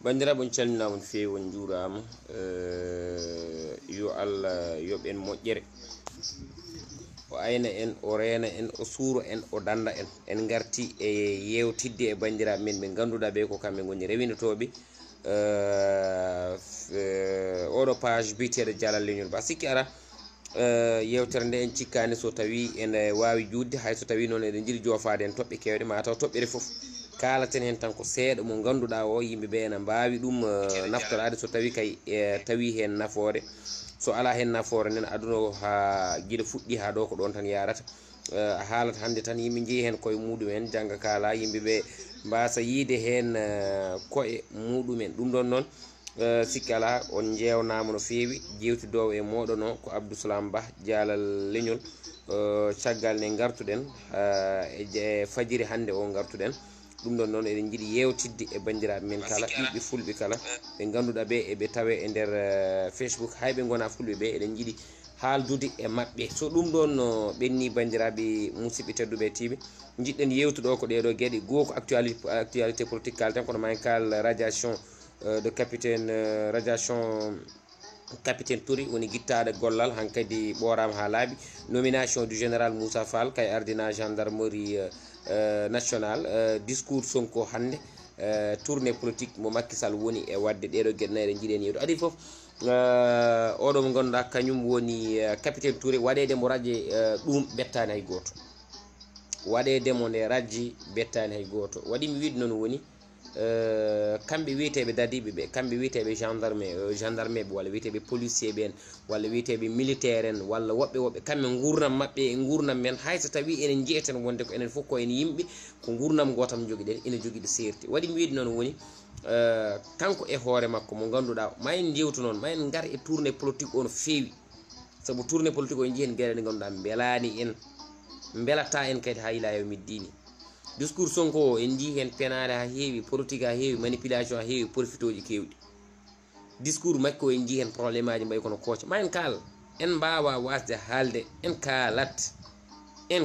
bandiraɓe on calminama on feewi on juurama yo Allah yoɓen moƴƴere o ayna en o reena en o suuro en o danda en garti e yewtidde e bandiraɓe men ɓe ganduɗa ɓe ko kamɓe goni rewinotoɓe oɗo page biteɗo Dialal Leñol Ba sikki ara yewtere nde en cikkani so tawi ene wawi judde hay so tawi noon eɗen jiiɗi jofade en toɓɓe kewɗe mataw toɓɓere foof kalaten hen tan ko seeɗa mo ganduɗa o yimɓeɓe ene mbawi ɗum naftorade so tawi kay tawi hen nafoore so ala hen nafoore nen aduna ha guiɗa fuɗɗi ha ɗo ko ɗon tan yarata haalata hande tan yimɓe jeeyi hen koye muɗumen jangga kala yimɓeɓe mbasa yiide hen koye muɗumen ɗum ɗon noon sikki ala on jeewnama no feewi jewtidowo e moɗon o ko Abdousalam Ba Dialal Leñol caggal nde gartuɗen e fajiri hande o gartuɗen ɗum ɗon noon eɗen jiiɗi yewtidde e bandiraɓe men kala ɓiɓɓe fulɓe kala ɓe ganduɗa ɓe eɓe tawe e nder Facebook hayɓe gona fulɓe ɓe eɗen jiiɗi haaldude e maɓɓe so ɗum ɗon no ɓenni bandiraɓe musidɓe tedduɓe tiɓe jiɗɗen yewtuɗo ko ɗeɗo gueɗe goho ko actualité politique kalten kono ma en kal radiation de capitaine Touré woni guittade gollal hankkadi ɓorama ha laaɓi nomination du général Moussa Fall kay ardina gendarmerie national discours Sonko hande tournée politique mo Macky Sall woni e wadde ɗeɗo gueɗe nayyi ɗe jiiɗen yewtu adi foof oɗo mo ganduɗa kañum woni capitaine Touré waɗedemo radje ɗum bettani hay goto waɗedemo nde radji bettani hay goto waɗimi wiide noon woni kamɓe wiyeteɓe dadiɓe ɓe kamɓe wiyeteɓe gendarme ɓe walla wiyeteɓe policier ɓe en walla wiyeteɓe militaire en walla woɓɓe kamɓe gurnam mabɓe e gurnam men hayso tawi enen jeeten wonde ko enen foof ko en yimɓe ko gurnam gotam joguiɗen ene joguiɗo serti waɗi mi wiide noon woni kanko e hoore makko mo ganduɗa ma en jewtu noon ma en gar e tourné politique o no feewi saabu tourné politique o en jiihen gueɗe ɗe ganduɗa beelani en beelata en kadi ha ila yawmiddini discours Sonko en jii hen penade ha heewi politique ha heewi manipulation ha heewi profitoji kewɗi discours makko en jii hen probléme aji mbayi kono kooca ma en kaal en mbawa wasde haalde en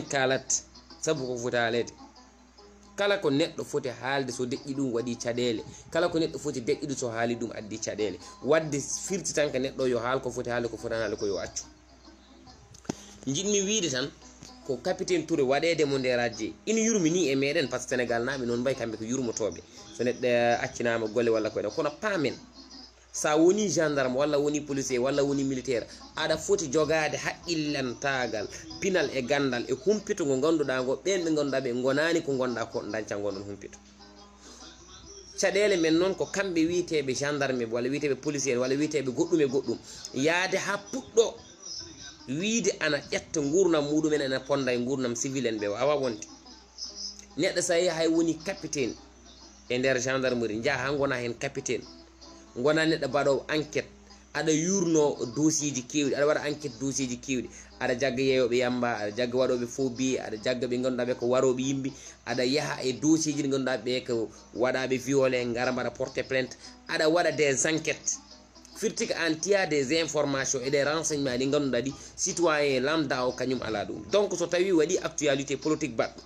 kaalat saabu ko foti haalede kala ko neɗɗo foti haalde so deƴƴi ɗum waɗi caɗele kala ko neɗɗo foti deƴƴude so haali ɗum addi caɗele wadde firti tan ko neɗɗo yo haal ko foti haalde ko fotani haalde ko yo accu jiɗmi wiide tan ko capitaine Touré waɗede mo nde radje ina yurmini e meɗen par ce que Sénégal naɓe noon mbayi kamɓe ko yurmotoɓe so neɗɗo accinama golle walla koyɗa kono paamen sa woni gendarme walla woni policier walla woni militaire aɗa foti jogade haqqillantagal pinal e gandal e humpito ngo ganduɗa ngo ɓen ɓe ganduɗa ɓe gonani ko gonɗa ko dañca gonɗon humpito caɗele men noon ko kamɓe wiyeteɓe gendarme walla wiyeteɓe policier walla wiyeteɓe goɗɗum e goɗɗum yaade ha puɗɗo wiide ana ƴetta gurnam muɗumen ene ponda e gurnam civil en ɓe wawa wonde neɗɗo sa yeehi hay woni capitaine e nder gendarmerie jaaha ha gona hen capitaine gona neɗɗo mbaɗowo enquête aɗa yurno dossier ji kewɗi aɗa waɗa enquête dossier ji kewɗi aɗa jagga yeeyoɓe yamba aɗa jagga waɗoɓe faux billet aɗa jagga ɓe ganduɗa ɓe ko waroɓe yimɓe aɗa yaaha e dossier ji ɗi ganduɗa ɓe ko waɗaɓe violé gara mbaɗa porté plainte aɗa waɗa des enquêtes firti ko an tiya des informations et des renseignements ɗi ganduɗa ɗi citoyen lambda o kañum ala ɗum donc so tawi waɗi actualité politique baɗɗo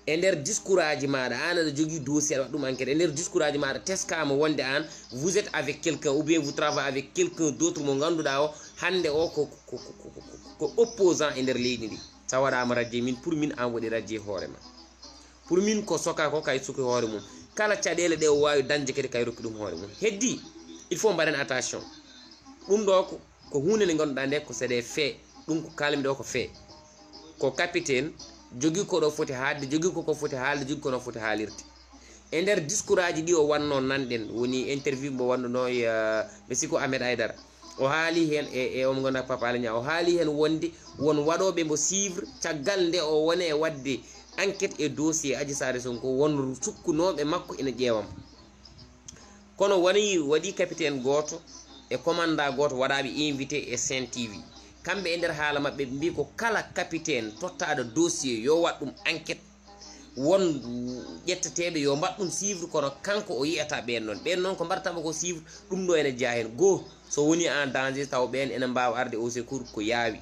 e nder discours aji maɗa an aɗa jogui dossier aɗa waɗa ɗum enquête e nder discours aji maɗa teskama wonde an vous êtes avec quelqu'un ou bien vous travaillez avec quelqu'un d'autre mo ganduɗa o hande o ko opposant e nder leydi ndi sa waɗama radje min pour min an waɗi radje hoorema pour min ko soka ko kay suki hoore mum kala caɗele ɗe o wawi dañde kadi kay rokki ɗum hoore mum heddi il faut mbaɗen attention ɗum ɗo ko hunde nde ganduɗa nde ko c'est des faits ɗum ko kalmi ɗo ko fait ko capitaine jogui koɗo foti haalde jogui koko foti haalde jogui kono foti haalirde e nder discours aji ɗi o wanno nanɗen woni interview mo wannuno ɓe siko Ahmed Aïdara o haali hen e omo ganduɗa Papa Alé Niang o haali hen wonde won waɗoɓe mo suivre caggal nde o woni e wadde enquête et dossier Adji Sarr Sonko won sukkunoɓe makko ina ƴeewam kono waɗi capitaine goto e commandant goto waɗaɓe invité e Sen TV kamɓe e nder haala mabɓe ɓe mbi ko kala capitaine tottaɗo dossier yo wat ɗum enquête won ƴetteteɓe yo mbat ɗum suivre kono kanko o yiyata ɓen noon ko mbartama ko suivre ɗum ɗo ene jeeya hen goho so woni en danger taw ɓen ene mbawa arde au secours ko yaawi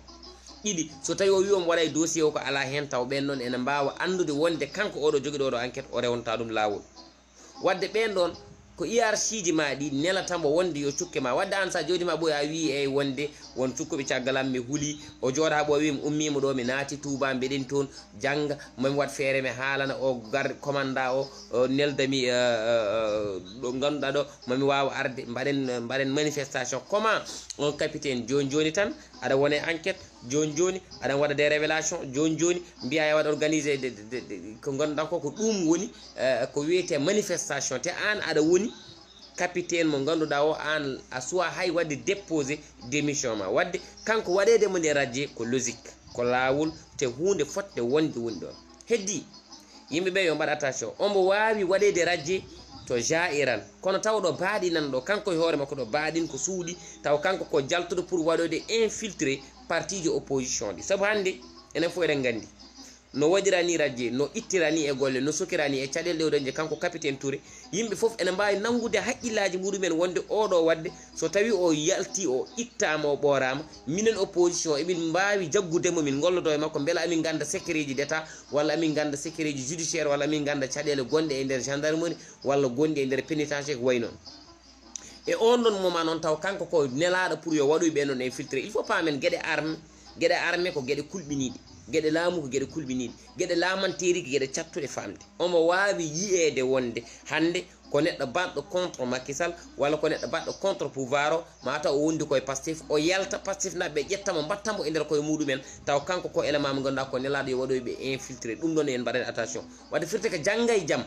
ɗiɗi so tawi o wi omo waɗa e dossier o ko ala hen taw ɓen noon ene mbawa andude wonde kanko oɗo joguiɗo oɗo enquête o rewnta ɗum lawol wadde ɓen ɗon ko hiérarchie ma ɗi nelatamo wonde yo cukke ma wadde an sa jodi ma ɓoya wi e wonde won cukkuɓe caggal am mi huuli o jooɗa ɓo wi mi ummima ɗo mi naati touba mbeɗen toon jangga mami wat feere mi haalana o gar commanda o neldami ɗo ganduɗa ɗo mami wawa arde mbaɗen manifestation comment on capitaine joni joni tan aɗa wone enquête joni joni aɗa waɗa des révélation joni joni mbiya e waɗa organisé ko ganduɗa ko ɗum woni ko wiyete manifestation te an aɗa woni capitaine mo ganduɗa o an a suwa hay wadde déposé démission ma wadde kanko waɗedemo nde radio ko logique ko lawol te hunde fotte wonde woni ɗon heddi yimɓeɓe yo mbaɗa attention omo wawi waɗede radio to jairan kono tawɗo baaɗi nan ɗo kanko e hoore makko ɗo baaɗin ko suuɗi taw kanko ko jaltuɗo pour waɗode infiltré parti ji opposition ɗi saabu hannde enen fof eɗen gandi no waɗirani radio no ittirani e golle no sokirani e caɗele ɗe dañde kanko capitaine Touré yimɓe fof ene mbawi nangude haqqillaji muɗumen wonde oɗo wadde so tawi o yalti o ittama o ɓorama minen opposition emin mbawi jaggudemo min gollodo e makko beela amin ganda secret ji d'état walla amin ganda secret ji judiciaire walla amin ganda caɗele gonɗe e nder gendarmerie walla gonɗi e nder pénitentiaire ko way noon e on ɗon moment noon taw kanko ko nelaɗo pour yo waɗoy ɓe noon infiltré il faut pamen gueɗe armé ko gueɗe kulɓiniɗe gueɗe laamu ko gueɗe kulɓiniɗe gueɗe laamanteri ko gueɗe cattuɗe famde omo wawi yiyede wonde hande ko neɗɗo baɗɗo contre Macky Sall walla ko neɗɗo baɗɗo contre pouvoir o mataw o wondi koye Pastef o yalta Pastef naɓe ƴettamo mbattamo e nder koye muɗumen taw kanko ko élément mo ganduɗa ko nelaɗo yo waɗoyɓe infiltré ɗum ɗon en mbaɗen attention wadde firti ko jangga e jaam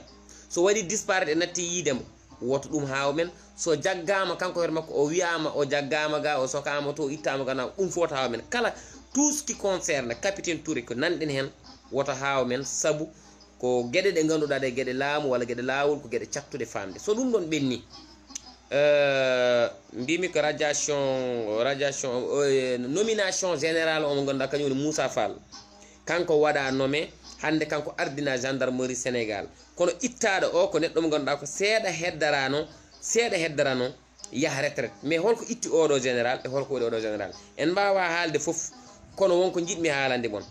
so waɗi disparaître e natti yidemo woto ɗum haaw men so jaggama kanko hoore makko o wiyama o jaggama ga o sokama to ittama gana ɗum fota haaw men kala tout ce qui concerne capitaine Touré ko nanɗen hen woto haaw men saabu ko gueɗe ɗe ganduɗa ɗe gueɗe laamu walla gueɗe lawol ko gueɗe cattude famde so ɗum ɗon ɓenni mbimi ko nomination général omo ganduɗa kañum woni Moussa Fall kanko waɗa nommé hande kanko ardina gendarmerie Sénégal kono ittaɗo o ko neɗɗo mo ganduɗa ko seeɗa heddarano yaha retraite mais holko itti oɗo général e holko waɗi oɗo général en mbawa haalde foof kono wonko jiɗmi haalande mon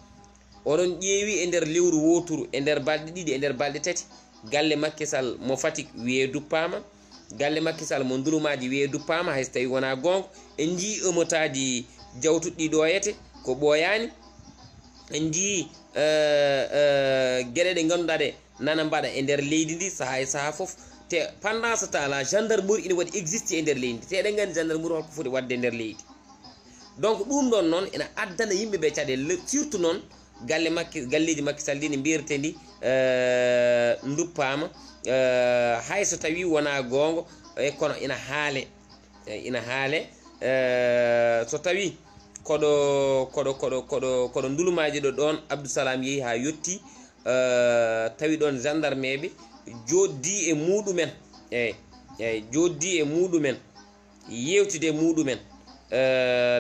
oɗon ƴeewi e nder lewru woturu e nder balɗe ɗiɗi e nder balɗe tati galle Macky Sall mo Fatick wiye duppama galle Macky Sall mo Ndulumaji wiye duppama hayso tawi wona gonga en jii ëmotaji jawtuɗɗi ɗoyete ko ɓooyani en jii gueɗe ɗe ganduɗa ɗe nana mbaɗa e nder leydi ndi saaha e saaha foof te pendant ce temps là gendarmerie ine waɗi existe e nder leydi te eɗen gandi gendarmerie holko foti wadde e nder leydi donc ɗum ɗon noon ina addana yimɓeɓe caɗele surtout noon galleji Macky Sall ɗi ne mbiyete ndi duppama hayso tawi wona gonga e kono ina haale so tawi koɗo ndulumaji ɗo ɗon Abdou Salam yeehi ha yetti tawi ɗon gendarme ɓe joddi e muɗumen joddi e muɗumen yewtide muɗumen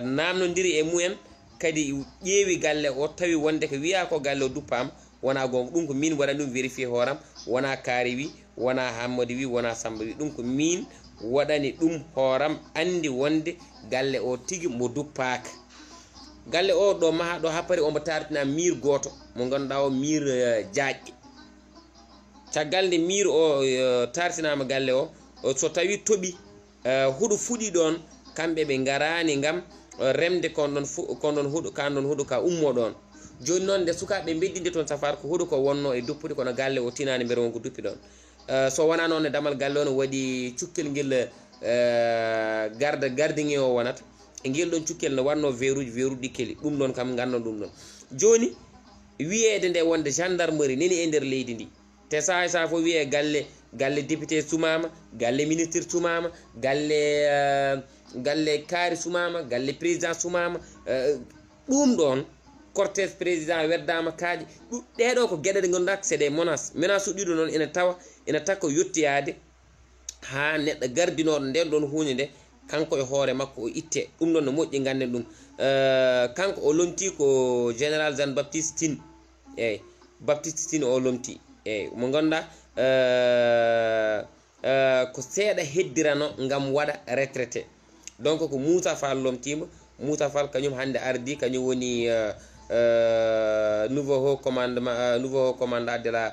namnodiri e mumen kadi ƴeewi galle o tawi wonde ko wiya ko galle o duppama wona gonga ɗum ko min waɗani ɗum vérifié hooram wona Kaari wi wona Hammadou wi wona Samba wi ɗum ko min waɗani ɗum hooram andi wonde galle o tigui mo duppaka galle o ɗo maha ɗo happari omo tartina mir goto mo ganduɗa o mir jaƴƴe caggal nde mir o tartinama galle o so tawi tooɓi huuɗo fuɗi ɗon kamɓe ɓe garani gam remde kon ɗon huuɗo ka ummo ɗon joni noon nde sukaɓe beddinde toon safar ko huuɗo ko wonno e duppude kono galle o tinani mbere wonko duppi ɗon so wona noon e damal galle o no waɗi cukkel guel gardien o wonata e ngel ɗon cukkel no wanno verruji ɗi keli ɗum ɗon kam gandon ɗum ɗon joni wiyede nde wonde gendarmerie neni e nder leydi ndi te saha sa fo wiye galle député sumama galle ministre sumama galle kaari sumama galle président sumama ɗum ɗon cortège président weddama kaaƴe ɗeɗo ko gueɗe ɗe ganduɗa c'est des menaces ɗiɗo noon ina takko yettoyade ha neɗɗo gardinoɗo nden ɗon hunde nde kanko e hoore makko o itte ɗum ɗon no moƴƴi ganden ɗum kanko o lomti ko général Jean Baptiste Tine eyyi Baptiste Tine o lomti eyyi mo ganduɗa ko seeɗa heddirano gam waɗa retraité donc ko Moussa Fall lomtima Moussa Fall kañum hande ardi kañum woni nouveau haut commandant de la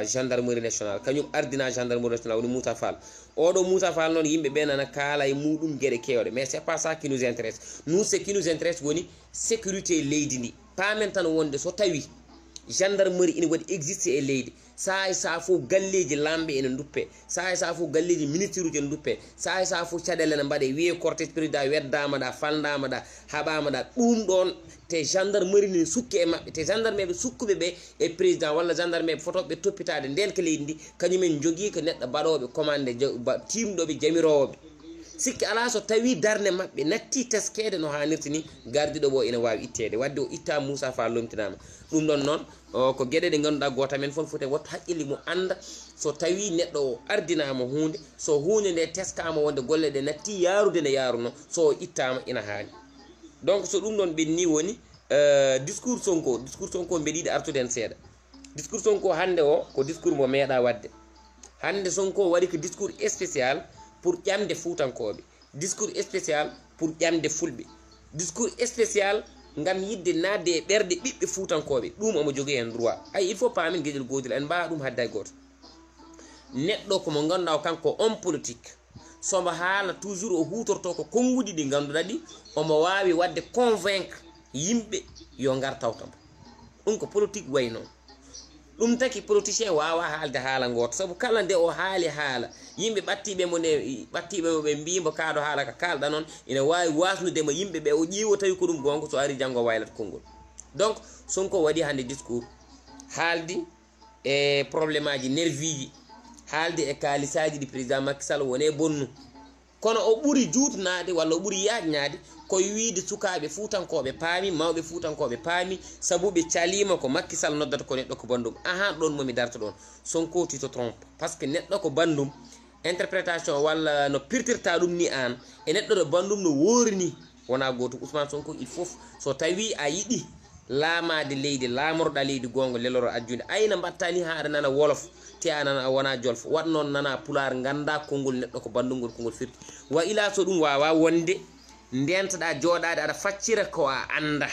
gendarmerie nationale kañum ardina gendarmerie nationale woni Moussa Fall oɗo Moussa Fall noon yimɓe ɓe nana kaala e muɗum gueɗe kewɗe mais c'est pas ça qui nous intéresse nous ce qui nous intéresse woni sécurité leydi ndi pamen tan wonde so tawi gendarmerie ina waɗi existe e leydi sa fof galleji lamɓe ene duppe sa fof galleji ministre uji ene duppe sa fof caɗele ne mbaɗe wiye cortège président weddama ɗa faldama ɗa haɓama ɗa ɗum ɗon te gendarmerie ne sukki e mabɓe te gendarmeɓe sukkuɓe ɓe e président walla gendarmeɓe fotoɓe toppitade ndenka leydi ndi kañumen jogui ko neɗɗo baɗoɓe commande timɗoɓe jamirowoɓe sikki ala so tawi darde mabɓe natti teskede no hannirta ni gardiɗo ɓo ina wawi ittede wadde o itta Moussa Fall lomtinama ɗum ɗon noon ko gueɗe ɗe ganduɗa goto men fof foti wattu haqqille mo anda so tawi neɗɗo o ardinama hunde so hunde nde teskama wonde golle ɗe natti yarude nde yaruno so o ittama ina haani donc so ɗum ɗon ɓenni woni discours Sonko mbeɗiɗi artude hen seeɗa discours Sonko hande o ko discours mo meeɗa wadde hande Sonko waɗi ko discours spécial pour ƴamde fuutankoɓe discours spécial pour ƴamde fulɓe discours spécial ngam yidde nadde e ɓerɗe ɓiɓɓe fuutankoɓe ɗum omo jogui hen droit ay il faut paamin gueɗel gotel en mbawa ɗum hadda goto neɗɗo komo ganduɗa o kanko homme politique somo haala toujours o hutorto ko konngudi ɗi ganduɗa ɗi omo wawi wadde convaincre yimɓe yo gar tawtamo ɗum ko politique way noon ɗum taki politicien wawa haalde haala goto saabu kala nde o haali haala yimɓe ɓattiɓe mo nde ɓattiɓe mo ɓe mbimo kaɗo haala ka kalɗa noon ina wawi wasnudemo yimɓeɓe o ƴiwo tawi ko ɗum gonga so ari janggo waylata konngol donc Sonko waɗi hande discours haaldi e probléme aji nervi ji haalde e kalisaji ɗi président Macky Sall wone bonnu kono o ɓuuri juutunade walla o ɓuuri yajñade koye wiide sukaɓe fuutankoɓe paami mawɓe fuutankoɓe paami saabu ɓe calima ko Macky Sall noddata ko neɗɗo ko bandum ahan ɗon momi darta ɗon Sonko tu te trompe par ce que neɗɗo ko bandum interprétation walla no pirtirta ɗum ni an e neɗɗo ɗo bandum no worini wona goto Ousmane Sonko il faut so tawi a yiɗi laamade leydi laamorɗa leydi gonga leloro ajjude ayna mbatta ni ha aɗa nana wolof te a nana wona jolfo wat noon nana pular ganda konngol neɗɗo ko bandum kongol firti wa ila so ɗum wawa wonde ndentoɗa jooɗade aɗa faccira ko a anda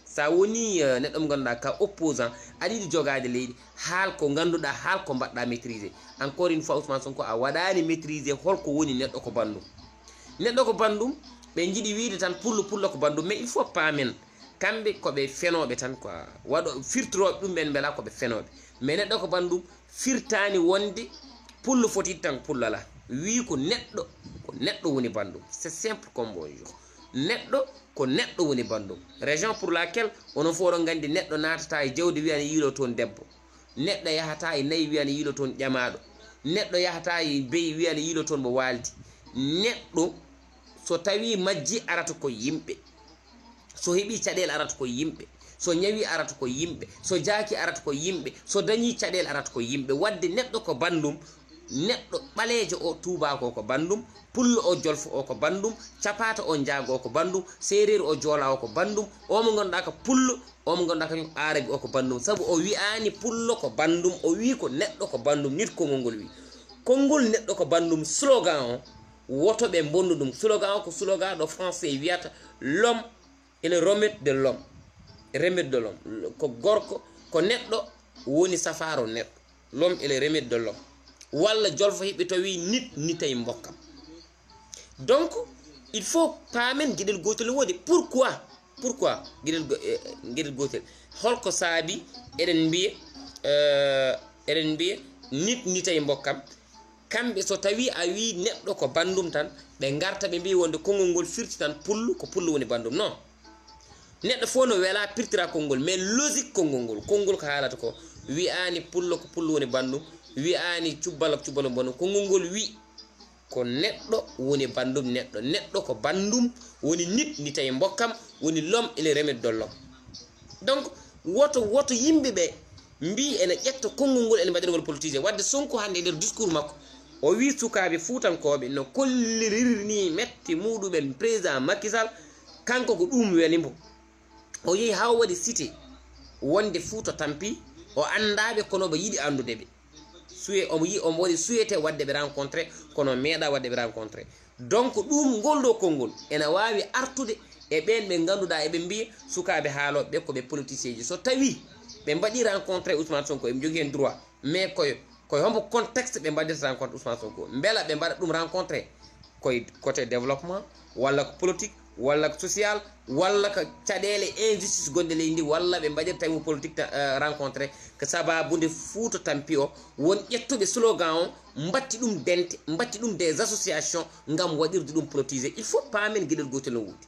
sa woni neɗɗo mo ganduɗa ka opposant aɗa yiɗi jogade leydi haal ko ganduɗa haal ko mbaɗɗa maîtriser encore une fois Ousmane Sonko a waɗani maîtriser holko woni neɗɗo ko bandum ɓe jiiɗi wiide tan pullo ko bandum mais il faut paamen kamɓe koɓe fenoɓe tan quoi waɗo firtoroɓe ɗum ɓen beela koɓe fenoɓe mais neɗɗo ko bandum firtani wonde pullo foti tan pullo ala wi ko neɗɗo woni bandum c'est simple comme bonjour neɗɗo ko neɗɗo woni bandum raison pour laquelle onon fof oɗon gandi neɗɗo natata e jawdi wiyani yiilo toon debbo neɗɗo yahata e nayyi wiyani yiilo toon ƴamaɗo neɗɗo yahata e beyi wiyani yiilo toon mo waldi neɗɗo so tawi majji arata ko yimɓe so heeɓi caɗele arata ko yimɓe so ñawi arata ko yimɓe so jaaki arata ko yimɓe so dañi caɗele arata ko yimɓe wadde neɗɗo ko bandum neɗɗo ɓaleejo o tubako ko bandum pullo o jolfo o ko bandum capata o jaago o ko bandum séréer o joola o ko bandum o mo ganduɗa ko pullo o mo ganduɗa kañum arabi o ko bandum saabu o wi'ani pullo ko bandum o wi ko neɗɗo ko bandum nit konngol ngol wi konngol neɗɗo ko bandum slogan o woto ɓe bonnu ɗum slogan o ko slogan ɗo français wiyata l'homme est le remède de l'homme ko gorko ko neɗɗo woni safaro neɗɗo l'homme est le remède de l'homme walla jolfo heɓi to wi nitay mbokkam donc il faut paamen gueɗel gotel woodi pourquoi gueɗel gotel holko saabi eɗen mbiya nitay mbokkam kamɓe so tawi a wi neɗɗo ko bandum tan ɓe garta ɓe mbi wonde konngol ngol firti tan pullu ko pullu woni bandum non neɗɗo fof no wela pirtira konngol mais logique konngol ko haalata ko wi'ani pullo ko pullu woni bandum wi'ani cubbalo ko cubbalo bandum konngol ngol wi ko neɗɗo woni bandum neɗɗo ko bandum woni nitay mbokkam woni l'homme et le remède de l'homme donc woto yimɓe ɓe mbi ene ƴetta konngol ngol ene mbaɗirgol politisé wadde Sonko hande e nder discours makko o wi sukaɓe fuutankoɓe no kollirirni metti muɗumen président Macky Sall kanko ko ɗum welimo o yehi ha waɗi cité wonde Fouta tampi o andaɓe kono ɓe yiɗi andudeɓe omo waɗi suyete wadde ɓe rencontré kono meeɗa wadde ɓe rencontré donc ɗum ngol ɗo konngol ene wawi artude e ɓen ɓe ganduɗa eɓe mbiya sukaɓe haaloɓe ko ɓe politicien ji so tawi ɓe mbaɗi rencontré Ousmane Sonko eɓe jogui hen droit mais koye hombo contexte ɓe mbaɗirta rencontre Ousmane Sonko beela ɓe mbaɗa ɗum rencontré koye côté développement walla ko politique walla ko social walla ko caɗele injustice gonɗe leydi ndi walla ɓe mbaɗirta mo politique rencontré ko sababude Fouta tampi o won ƴettuɓe slogan o mbatti ɗum dente mbatti ɗum des associations ngam waɗirde ɗum politisé il faut paamen gueɗel gotel no wuudi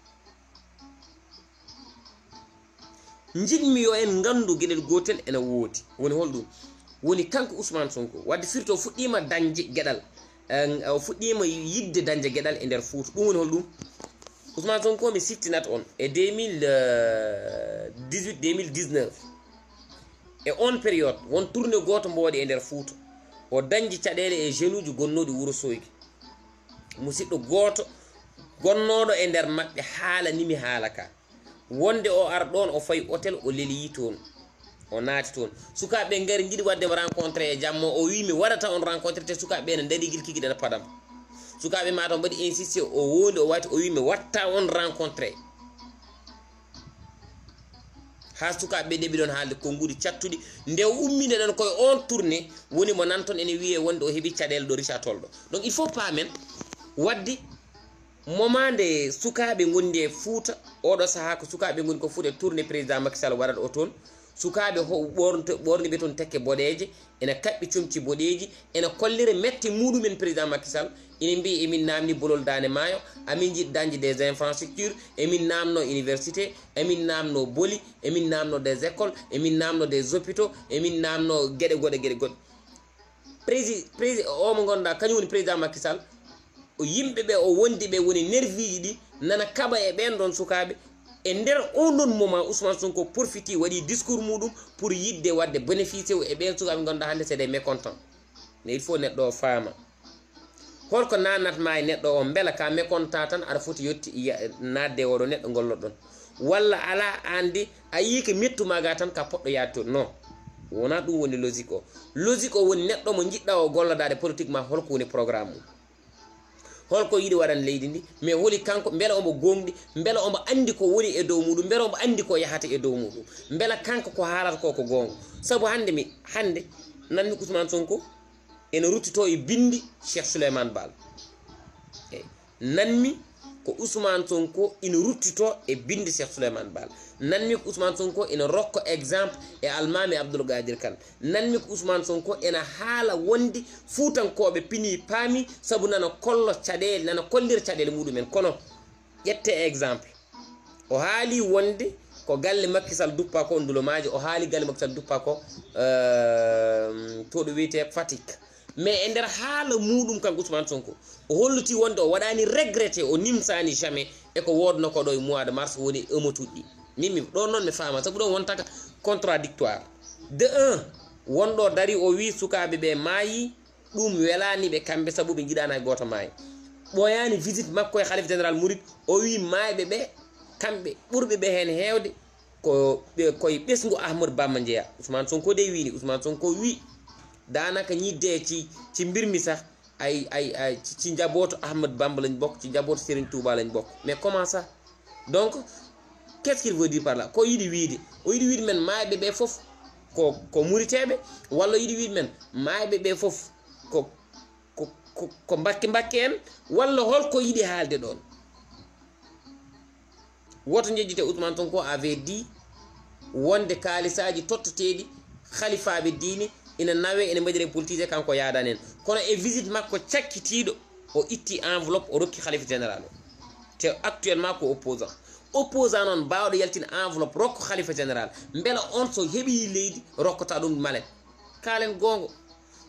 jinmi yo en gandu gueɗel gotel ene woodi woni holɗum woni kanko Ousmane Sonko wadde firti o fuɗɗima dañde gueɗal o fuɗɗima yidde dañde gueɗal e nder Fouta ɗum woni holɗum Ousmane Sonko mi siftinat on e 2018 2019 e on période won tourné goto mbowaɗi e nder Fouta o dañji caɗele e jeunes uji gonnoɗi Wourossogui musidɗo goto gonnoɗo e nder maɓɓe haalanimi haala ka wonde o ar ɗon o fayi hôtel o leliyi toon o naati toon sukaɓe gari jiiɗi waddemo rencontré e jamma o wi mi waɗata on rencontré te sukaɓe ne daɗi guil kikiɗeɗa padam sukaɓe mataw mbaɗi insisté o wondi o wati o wi mi watta on rencontré ha sukaɓe ɗeɓi ɗon haalde konguɗi cattuɗi nde ummine ɗon koye on tourné woni mo nanton ene wiye wonde o heeɓi caɗele ɗo Richard Toll ɗo donc il faut paamen wadde moment nde sukaɓe gondi e Fouta oɗo saaha ko sukaɓe goni ko Fouta tourné président Macky Sall waɗat o toon sukaɓe ɓorni ɓe toon tekke boɗeje ene kaɓɓi comci boɗeji ene kollira mette muɗumen président Macky Sall ina mbi emin namni bolol dane maayo amin jiiɗi dañde des infrastructures emin namno université emin namno boli emin namno des écoles emin namno des hôpitaux emin namno gueɗe goɗe président o mo gonɗa kañum woni président Macky Sall o yimɓeɓe o wondi ɓe woni nerviji ɗi nana kaɓa e ɓen ɗon sukaɓe e nder on ɗon moment Ousmane Sonko profiti waɗi discours muɗum pour yidde wadde bénéficié e ɓen sukaɓe gonɗa hannde c'est des mécontents mais il faut neɗɗo o faama holko nanatma e neɗɗo o beela ka mécontent tan aɗa foti yetti nadde oɗo neɗɗo golloɗon walla ala andi a yi ko mettumaga tan ka poɗɗo yaade toon non wona ɗum woni logique o woni neɗɗo mo jiɗɗa o gollodade politiquement holko woni programme mum holko yiɗi waɗan leydi ndi mais holi kanko beela omo gonɗi beela omo andi ko woni e dow muɗum beela omo andi ko yahata e dow muɗum beela kanko ko haalata ko gonga saabu hande nanmi Ousmane Sonko ene ruttito e bindi Cheikh Souleymane Baal nanmi ko Ousmane Sonko ina ruttito e bindi Cheikh Souleymane Baal nanmi ko Ousmane Sonko ina rokko exemple e almami Abdoul Gadir Kane nanmi ko Ousmane Sonko ina haala wondi fuutankoɓe pini paami saabu nana kollo caɗele nana kollira caɗele muɗumen kono ƴette exemple o haali wonde ko galle Macky Sall duppa ko ndulomaji o haali galle Macky Sall duppa ko to ɗo wiyete Fatick mais e nder haala muɗum kanko Ousmane Sonko o holluti wonde o waɗani regretté o nimsani jamais e ko wodno ko ɗo e mois de mars woni ëmatuɗɗi mimi ɗon noon mi faama saabu ɗon wontaka contradictoire de 1 wonɗo dari o wi sukaɓe ɓe maayi ɗum welaniɓe kamɓe saabu ɓe jiɗana e goto maayi ɓoyani visite makko e khalife général Mouride o wi mayɓe ɓe kamɓe ɓurɓe ɓe hen hewde koye ɓesgu Ahmadou Bamba jeeya Ousmane Sonko de wini Ousmane Sonko wi danaka ñidde ci mbirmi sax ay ci njabootu Ahmadou Bamba lañ bokk ci njabootu Serigne Touba lañ bokk mais comment ça donc qu'est-ce qu'il veut dire par là ko yiɗi wiide o yiɗi wiide men mayɓe ɓe foof ko muriteɓe walla yiɗi wiide men mayɓe ɓe foof ko mbakke en walla holko yiɗi haalde ɗon woto jejjite Ousmane Sonko avait dit wonde kaalisaji totteteɗi khalifaɓe diine ina nawe ene mbaɗire politique kanko yaadani en kono e visite makko cakkitiɗo o itti enveloppe o rokki khalife général o te actuellement ko opposant noon mbawɗo yaltina enveloppe rokko khalife général beela on so heeɓi leydi rokkota ɗum malet kalen gongo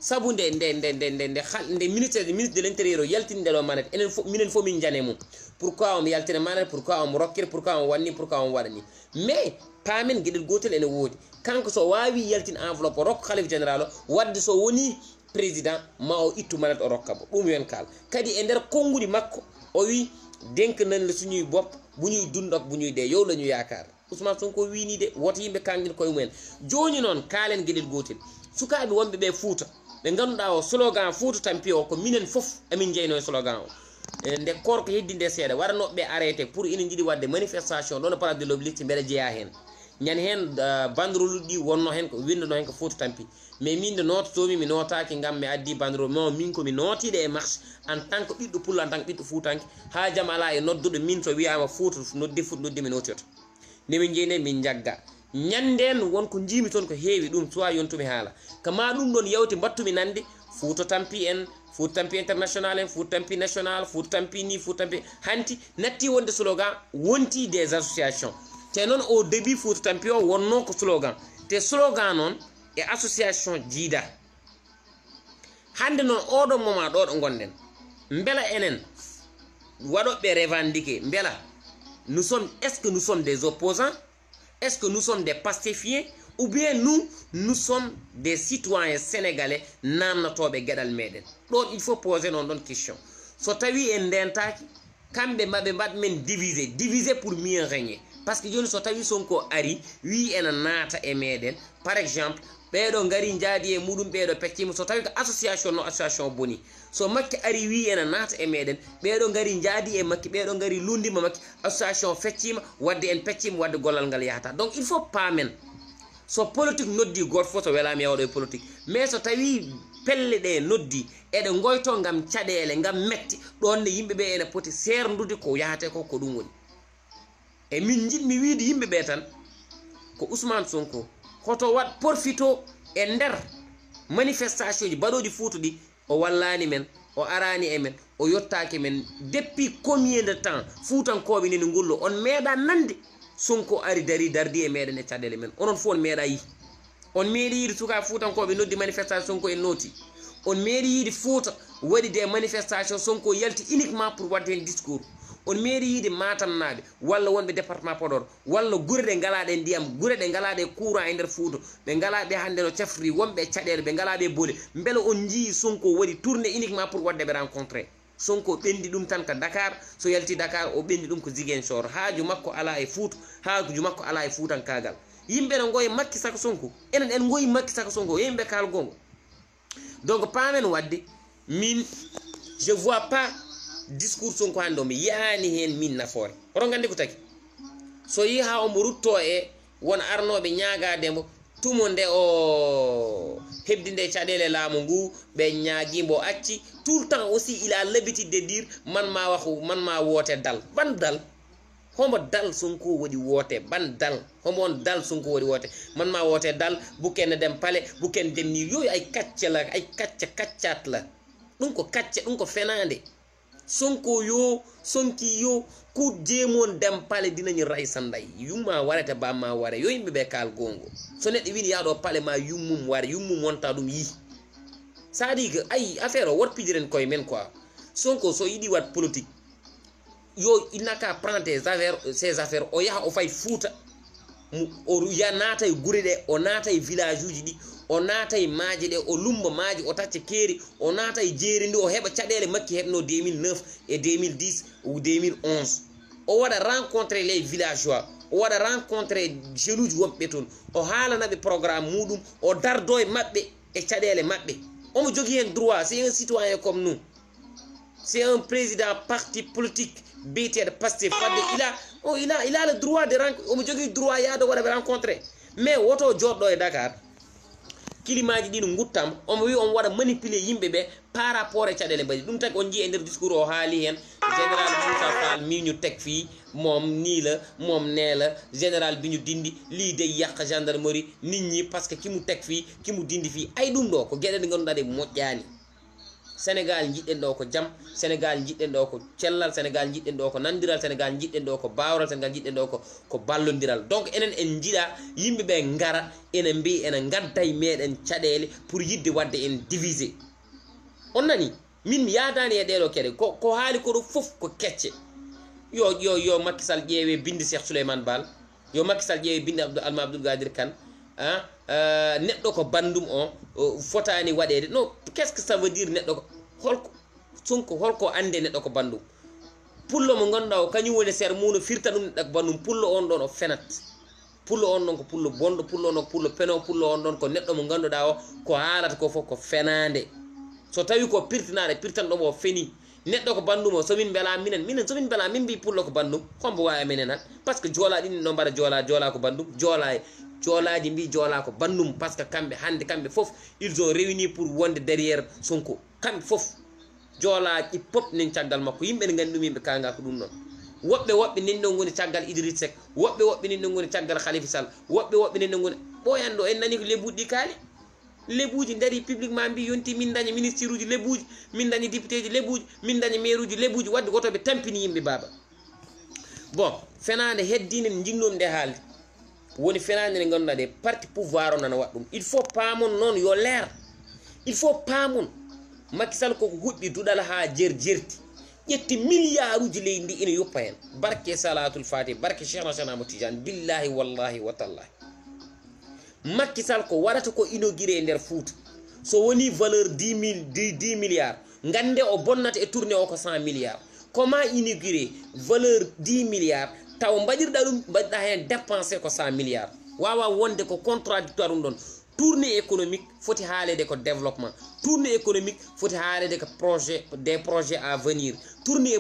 saabu nde ministre de l'intérieur o yaltini ndeɗo manet minen fof min jane mum pourquoi omo yaltina manet pourquoi omo rokkira pourquoi omo wanni pourquoi omo waɗani mais paamen gueɗel gotel ene woodi kanko so wawi yaltin enveloppe o rokko khalife général o wadde so woni président ma o ittu manet o rokka mo ɗum yon kal kadi e nder konngudi makko o wi denk nanle suñuy bopp bu ñuy dund ak bu ñuy dee yow la ñu yaakaar Ousmane Sonko wini de woto yimɓe kangin koye mumen joni noon kaalen gueɗel gotel sukaɓe wonɓe ɓe Fouta ɓe ganduɗa o slogan Fouta tampi o ko minen foof amin jeyno e slogan o nde korko heddinde seeɗa waɗanoɓe arrêté pour ina jiiɗi wadde manifestation ɗon place de l'Obélisque mbeɗa jeeya hen ñande hen banderole ɗi wonno hen ko windono hen ko Fouta Tampi mais min de nototomi mi notaki gam mi addi banderole non min komi notiɗe e marche en tant que ɓiɗɗo pullo en tant que ɓiɗɗo fuutanke ha jaam ala e nodduɗo min so wiyama Fouta noddi Fouta noddi mi nototo ndemin jeeyne min jagga ñanden wonko jimi toon ko heewi ɗum soit yontumi haala kama ɗum ɗon yawti battumi nande Fouta Tampi en Fouta Tampi international en Fouta Tampi national Fouta Tampi ni Fouta Tampi hanti natti wonde slogan wonti des associations te noon au début Fouta Tampi o wonno ko slogan te slogan noon e association jiida hande noon oɗo moment ɗo ɗo gonɗen beela enen waɗoɓe revendiquer beela nous sommes est-ce que nous sommes des opposants est-ce que nous sommes des pastifiens ou bien nous sommes des citoyens sénégalais namnatoɓe gueɗal meɗen ɗon il faut poser non ɗon question so tawi en ndentaki kamɓe maɓe mbaɗ men diviser pour mieux régner par ce que joni so tawi Sonko ari wi ena naata e meɗen par exemple ɓeɗo gari jaadi e muɗum ɓeɗo peccima so tawi ko association no association boni so makki ari wi ena naata e meɗen ɓeɗo gari jaadi e makki ɓeɗo gari lundima makki association feccima wadde en peccima wadde gollal ngal yahata donc il faut pamen so politique noddi goto fof so welama yawɗo e politique mais so tawi pelle ɗe noddi eɗe goyto gam caɗele gam metti ɗonne yimɓeɓe ene poti serdude ko yahate ko ɗum woni e min jiɗmi wiide yimɓeɓe tan ko Ousmane Sonko hoto wat profito e nder manifestation ji baɗoɗi Fouta ɗi o wallani men o arani e men o yottaki men depuis combien de temps fuutankoɓe nini ngullo on meeɗa nande Sonko ari dardi e meɗen e caɗele men onon fof on meeɗa yi on meeɗi yiide suka fuutankoɓe noddi manifestation Sonko en noti on meeɗi yiide Fouta waɗi des manifestation Sonko yalti uniquement pour wadde hen discours on meeɗi yiide Matam naɓe walla wonɓe département Podor walla gure ɗe galaɗe ndiyam gure ɗe galaɗe courant e nder Fouta ɓe galaɓe hande no cafri wonɓe caɗele ɓe galaɓe boole beele on jii Sonko waɗi tourné uniquement pour wadde ɓe rencontré Sonko ɓendi ɗum tan ko Dakar so yalti Dakar o ɓendi ɗum ko Ziguinchor haaju makko ala e Fouta haaju makko ala e Foutankagal yimɓe ne goyi makki saka Sonko enen en goyi makki saka Sonko yimɓe kaal gongo donc pamen wadde min je vois pas discours Sonko hande o mi yaani hen min nafoore oɗon gandi ko tagi so yi ha omo rutto e won arnoɓe ñagademo tumo nde o hebdinde caɗele laamu ngu ɓe ñaguimo acci tout le temps aussi il a l'habitude de dire man ma woote dal ban dal homo dal Sonko waɗi woote ban dal homo on dal Sonko waɗi woote man ma woote dal bukken dem pale bukken dem ni yoyu ay kaccat la ɗum ko kacce ɗum ko fenande Sonko yo sonki yo ku jemon dem pale dinañi ray sanday yumma warete bamma ware yo yimɓeɓe kal gongo so neɗɗo wini yaɗo pale ma yummum ware yummum wonta ɗum yi sadi que ay affaire o worpidiren koye men quoi Sonko so yiɗi wat politique yo il n'a qu'à prendre ses affaires o yaha o fay Fouta o ya naata e gure ɗe o naata e village uji ɗi o naata e maaje ɗe o lumba maaje o tacca keeri o naata e jeeri ndi o heɓa caɗele makki heɓno 2009 et 2010 ou 2011 o waɗa rencontré les villageois o waɗa rencontré jeunes uji wonɓe toon o haalanaɓe programme muɗum o dardo e maɓɓe e caɗele maɓɓe omo jogui hen droit c'est un citoyen comme nous c'est un président parti politique BTD Pastef fadde il a le droit de rencontrer omo jogui droit yaade waɗaɓe rencontré mais woto joɗɗo e Dakar kilimaji ɗi no guttama omo wi on waɗa manipuler yimɓeɓe par rapport e caɗele mbaɗi ɗum tagi on jii e nder discours o haali hen général Moussa Fall miñu teg fii moom nii la moom nee la général bi ñu dindi lii day yàq gendarmerie nit ñi parce que ki mu teg fii ki mu dindi fii ay ɗum ɗo ko gueɗe ɗe ganduɗa ɗe moƴƴani Sénégal jiɗɗen ɗo ko jam Sénégal jiɗɗen ɗo ko cellal Sénégal jiɗɗen ɗo ko nandiral Sénégal jiɗɗen ɗo ko bawral Sénégal jiɗɗen ɗo ko ballodiral donc enen en jiiɗa yimɓeɓe ngara ene mbi ene gadda e meɗen caɗele pour yidde wadde en divisé on nani min mi yadani e ɗeɗo keɗe ko haali koɗo foof ko kecce yo Macky Sall ƴeewe bindi Cheikh Souleymane Baal yo Macky Sall ƴeewe bindi Alma Abdoul Gadir Kane neɗɗo ko bandum o fotani waɗede non qu'est ce que ça veut dire neɗɗo ko holko Sonko holko ande neɗɗo ko bandum pullo mo ganduɗa o kañum woni ser muno firta ɗum neɗɗo ko bandum pullo on ɗon o fenat pullo on ɗon ko pullo bonɗo pullo on ko pullo peno pullo on ɗon ko neɗɗo mo ganduɗa o ko haalata ko fof ko fenade so tawi ko pirtinaɗe pirtanɗomo o feni neɗɗo ko bandum o somin bela minen somin bela min mbi pullo ko bandum hombo wawi menen han par ce que joola ɗin no mbaɗa joola ko bandum joolaji mbi joola ko bandum par ce que kamɓe hande kamɓe fof ils ont réuni pour wonde derrière Sonko kamɓe fof joolaji pop nen caggal makko yimɓe ne gandi ɗum yimɓe kanga ko ɗum noon woɓɓe nen ɗon goni caggal Idriss Seck woɓɓe nen ɗon goni caggal Khalifa Sall woɓɓe nen ɗon goni ɓoyanɗo en nani ko lebbuɗi ɗi kaali lebuji dari publiquement mbi yonti min daña ministre uji lebuji min daña député ji lebuji min daña maire uji lebuji wadde gotoɓe tampini yimɓe baba bon fenade heddinen jinnomi nde haalde woni fenade nde ganduɗa de parti pouvoir o nana waɗa ɗum il faut paamon noon yo leer il faut paamon Macky Sall koko huɓɓi duɗal ha jerti ƴetti milliard uji leydi ndi ina yoppa hen barke salatul fatih barke Cheikh Nassana Tidiane billahi wallahi wa tallahi Macky Sall ko warata ko inauguré nder Fouta so woni valeur 10 milliards ngande o bonnata e tourné o ko 100 milliards comment inauguré valeur 10 milliards taw mbaɗirɗa ɗum mbaɗɗa hen dépensé ko 100 milliards wawa wonde ko contradictoire ɗum ɗon tournée économique foti haalede ko développement tournée économique foti haalede ko des projets à venir tournée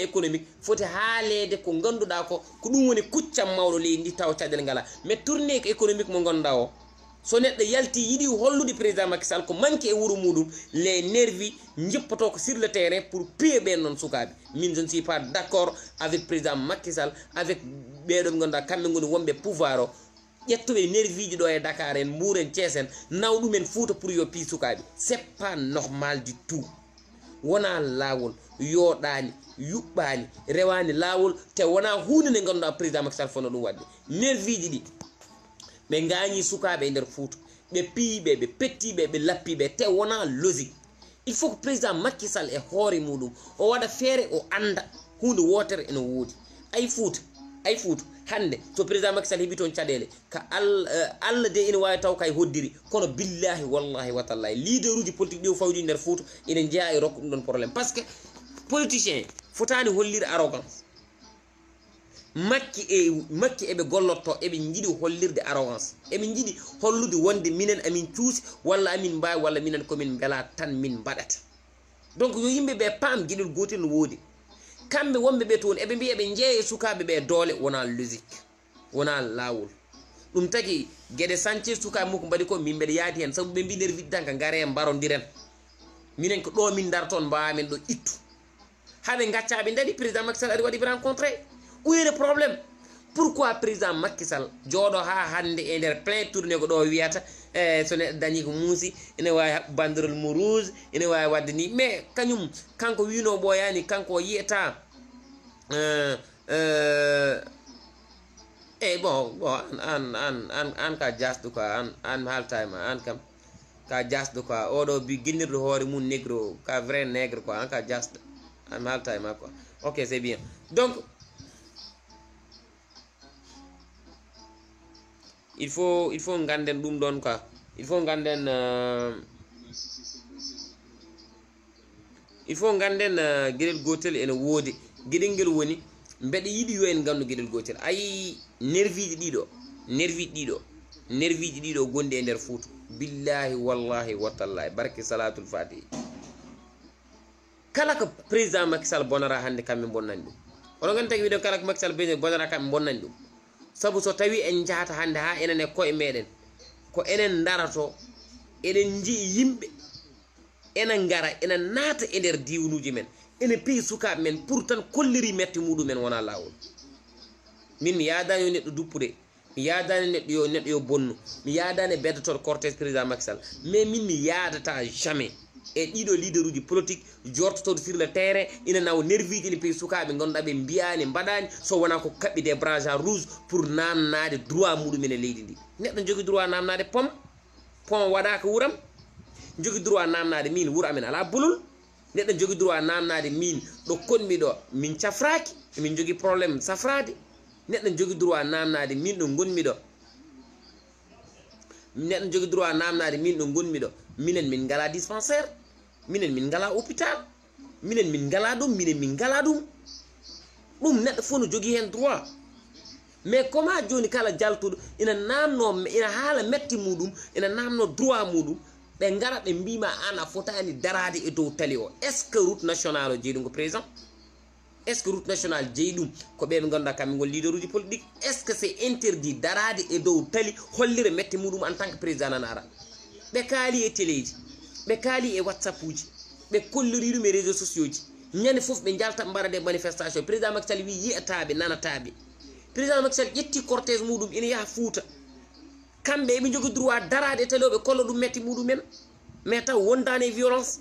économique foti haalede ko ganduɗa ko ɗum woni kuccam mawɗo leydi ndi taw caɗele ngala mais tournée économique mo ganduɗa o so neɗɗo yalti yiɗi hollude président Macky Sall ko manque e wuuro muɗum les nervis jippoto ko sur le terrain pour piye ɓen noon sukaɓe min je ne suis pas d'accord avec président Macky Sall avec ɓeɗo ɓe ganduɗa kamɓe goni wonɓe pouvoir o ƴettuɓe nerviji ɗo e Dakar en Mbour en Thiès en naw ɗumen Fouta pour yo pi sukaɓe c'est pas normal du tout wona lawol yoɗani yuɓɓani rewani lawol te wona hunde nde ganduɗa président Macky Sall fonno ɗum wadde nerviji ɗi ɓe gañi sukaɓe e nder Fouta ɓe piyiɓe ɓe pettiɓe ɓe lappiɓe te wona logique il faut que président Macky Sall e hoore muɗum o waɗa feere o anda hunde wotere ene woodi ay Fouta hande so président Macky Sall heeɓi toon caɗele ka Allah de ina wawi taw kay hoddiri kono billahi wallahi wa tallahi leader uji politique ɗi o fawji nder Fouta ina jeeya e rokku ɗum ɗon probléme par ce que politicien fotani hollire arrogance makki eɓe gollotto eɓe jiiɗi hollirde arrogance eɓe jiiɗi hollude wonde minen amin cuusi walla amin mbawi walla minen komin beela tan min mbaɗata donc yo yimɓeɓe paam gueɗel gotel no woodi kamɓe wonɓe ɓe toon eɓe mbiya ɓe jeeye sukaɓe ɓe doole wona logique wona lawol ɗum tagi gueɗe sancé sukaɓe mukko mbaɗi ko min mbeɗa yaadi hen saabu ɓe mbi nder widde tan ko gaare mbarodiren minen ko ɗo min dar toon mbawamen ɗo ittu haɓe gaccaɓe daɗi président Macky Sall ari waɗi rencontré où est le problème pourquoi président Macky Sall jooɗo ha hande e nder plein tourné ko ɗo wiyata so neɗɗo dañi ko muusi ene wawi haɓɓe banderole mo rouge ene wawi wadde ni mais kañum kanko wino ɓoyani kanko o yiyata bon an ka jasɗo quoi an haaltama an kam ka jasɗo quoi oɗo bi guinnirɗo hoore mum négro ka vrai nègre quoi an ka jasɗo an haaltama quoi ok c'est bien donc il faut ganden ɗum ɗon quoi il faut ganden gueɗel gotel ene woodi gueɗel ngel woni mbeɗa yiɗi yo en gandu gueɗel gotel ayi nerviji ɗiɗo gondi e nder Fouta billahi wallahi wa tallahi barke salatul fatih kala ko président Macky Sall bonara hande kamɓe bonnani ɗum oɗon gandi tagi wiɗen kala ko Macky Sall bonara kamɓe bonnani ɗum sabu so tawi en jahata hande ha enen e koye meɗen ko enen darato eɗen jii yimɓe enen gara enen naata e nder diwnuji men ene piyi sukaɓe men pour tan kolliri metti muɗumen wona lawol min mi yadani yo neɗɗo duppude mi yadani neɗɗo yo bonnu mi yadani beddotoɗo cortège président Macky Sall mais min mi yadata jamais e ɗiɗo leader uji politique jortotoɗo sur le terrain ina nawa nerviji ene piyi sukaɓe ganduɗa ɓe mbiyani mbaɗani so wona ko kaɓɓi des brageant rouge pour namnade droit muɗumen e leydi ndi neɗɗo jogui droit namnade pom waɗaka wuuram jogui droit namnade min wuuro amen ala bulol neɗɗo jogui droit namnade min ɗo konmi ɗo min cafraki min jogui probléme safrade neɗɗo jogui droit namnade min ɗo gonmi ɗo neɗɗo jogui droit namnade min ɗo gonmi ɗo minen min ngala dispensaire minen min ngala hôpital minen min ngala ɗum ɗum neɗɗo fof no jogui hen droit mais comment joni kala jaltuɗo ina haala metti muɗum ina namno droit muɗum ɓe ngara ɓe mbima an a fotani darade e dow tali o. est ce que route national o jeeyi ɗum ko président? est ce que route national jeeyi ɗum ko ɓe ɓe ganduɗa kamɓe ngol leader uji politique? est ce que c'est interdit darade e dow tali hollire mette muɗum en tant que président nana ara? ɓe kaali e téléji, ɓe kaali e whatsapp uji, ɓe kolliri ɗum e réseaux sociaux ji, ñande fof ɓe jalta mbaɗa des manifestation. président Macky Sall wi yiyataɓe nanataɓe. président Macky Sall ƴetti cortège muɗum ina yaha Fouta, kamɓe eɓe jogui droit darade e tali o ɓe kolla ɗum metti muɗumen, mais taw wondani e violence.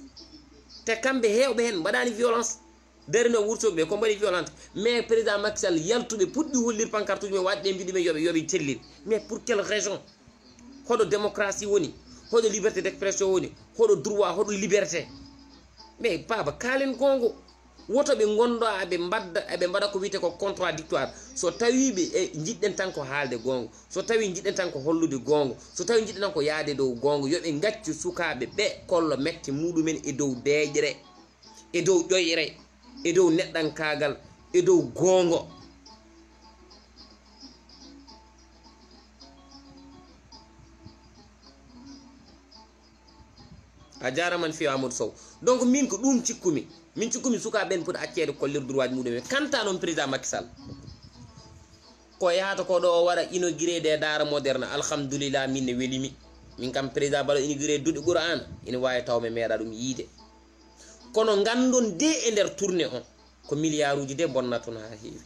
te kamɓe hewɓe hen mbaɗani violence, darino wurtoɓe ɓe ko mbaɗi violente. mais président Macky Sall yaltuɓe puɗɗi hollir pancarte uji ɓe waɗɗe mbiɗumen yoɓe tellin. mais pour quelle raison? hoɗo démocratie woni, hoɗo liberté d'expression woni, hoɗo droit, hoɗo liberté? mais baba kalen gongo. woto ɓe gonda eɓe mbaɗa ko wiyete ko contradictoire. so tawi ɓe jiɗɗen tan ko haalde gongo, so tawi jiɗɗen tan ko hollude gongo, so tawi jiɗɗen tan ko yaade dow gongo, yoɓe gaccu sukaɓe ɓe kollo mette muɗumen e dow deƴre, e dow ƴoyre, e dow neɗɗankagal, e dow gongo. a jaraman fi Amadou Sow. donc min ko ɗum cikkumi, min cikkumi sukaɓen poti accede kollir droit muɗumen. kanta noon président Macky Sall ko yahata ko ɗo o waɗa inauguré des daara moderne, alhamdulillah min ne welimi. min kam président baɗo inauguré duuɗe Qur'an ina wawi taw mi meeɗa ɗum yiide. kono gandon de e nder tourné on ko milliard uji de bonna toon ha heewi.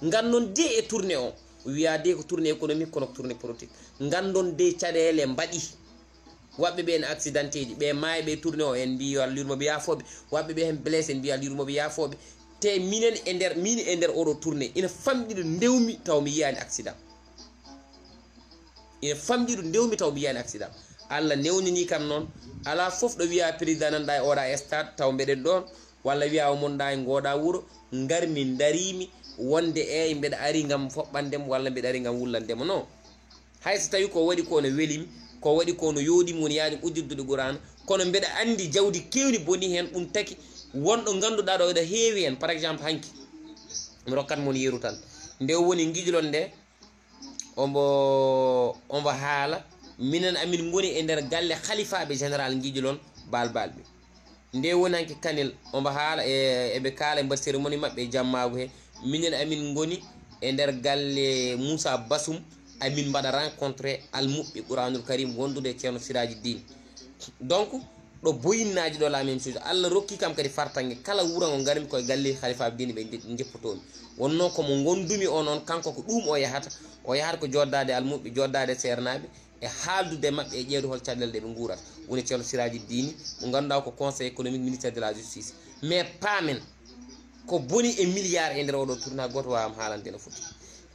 gandon de e tourné on wiya de ko tourné économique kono ko tourné politique. gandon de caɗele mbaɗi, waɓɓe ɓe en accidenté ji, ɓe maayi ɓe tourné o en mbi yo Allah yurmoɓe yafoɓe, waɓɓe ɓe hen blessé en mbi Allah yurmoɓe yafoɓe. te minen e nder oɗo tourné ina famɗiɗo ndewmi taw mi yiyani accident, ina famɗiɗo ndewmi taw mi yiyani accident. Allah newnini kam noon ala fof ɗo wiya président nanɗa e oɗa stade taw mbeɗen ɗon, walla wiya o monɗa e ngoɗa wuuro. garmi darimi wonde e mbeɗa ari gam foɓɓandemo, walla mbeɗa ari gam wullandemo. non, hayso tawi ko waɗi ko no welimi, ko waɗi ko no yooɗimi woni yaani ujjuddude Qur'an, kono mbeɗa andi jawdi kewni boni hen. ɗum taki wonɗo ganduɗa ɗo ene heewi hen. par exemple hanki mi rokkat mon yeru tan nde woni guijlon nde ombo haala minen amin goni e nder galle khalifaɓe général guijlon balbalɓe. nde woni hanki kanel ombo haala eɓe kaala e mbar cérémonie mabɓe jammago he. minen amin goni e nder galle Moussa Bassoum, amin mbaɗa rencontré almuɓɓe Qouranul Karim wondude ceerno Siraji Dine. donc ɗo boyinnaji ɗo la même chose. Allah rokki kam kadi fartangue, kala wuro ngo garmi koye galle khalifa Dine ɓe jeppotomi. wonno komo gondumi o noon kanko ko ɗum o yahata ko joddade almuɓɓe, joddade ceernaɓe e haaldude mabɓe e ƴeewde hol caɗele ɗe ɓe guurata. woni ceerno Siraji Dine mo ganduɗa ko conseil économique ministére de la justice. mais paamen ko boni e milliard e nder oɗo tourna goto wawam haalande no foti.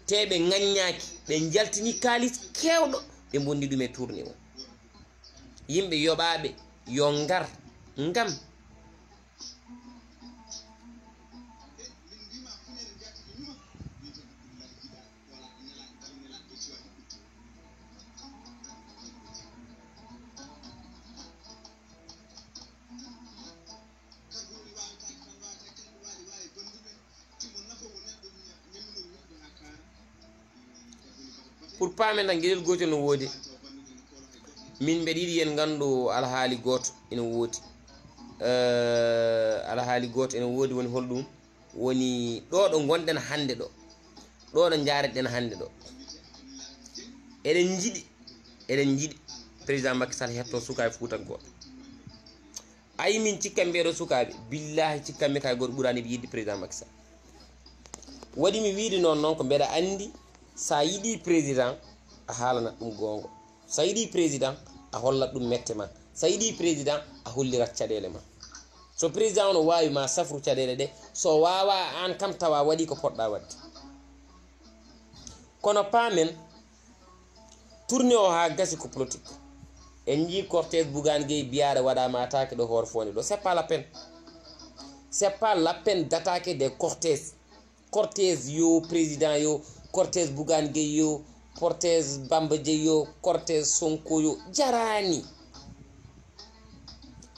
te ɓe ŋaññaki, ɓe jaltini kalis kewɗo, ɓe bondi ɗum e tourné o. yimɓe yoɓaɓe yo ngar ngam pour paamen tan gueɗel gotel no woodi. min mbeɗa yiɗi yen gandu alhaali goto ene woodi. alhaali goto ene woodi. woni holɗum? woni ɗo ɗo gonɗen hande ɗo ɗo jaareɗen hande ɗo, eɗen jiiɗi président Macky Sall hetto sukaɓe Fuutankoɓe. ayi min cikkan mbeɗo sukaɓe, billahi cikkanmi kay goto ɓurani ɓe yidde président Macky Sall. waɗi mi wiide noon ko mbeɗa andi sa yiɗi président a haalanat ɗum gongo, sa yiɗi président a hollat ɗum mette ma, sa yiɗi président a hollirat caɗele ma. so président ono wawi ma safru caɗele ɗe, so wawa an kam tawa waɗi ko poɗɗa wadde. kono paamen tourné o ha gasi ko politique. en jii cortège Bougane Gueye Biyaɗa waɗama attaqué ɗo hoore fonde ɗo. c'est pas la peine, c'est pas la peine d'attaquer des cortège yo président yo, cortège Bougane Gueye yo, cortège Bamba Dièye yo, cortège Sonko yo, jarani.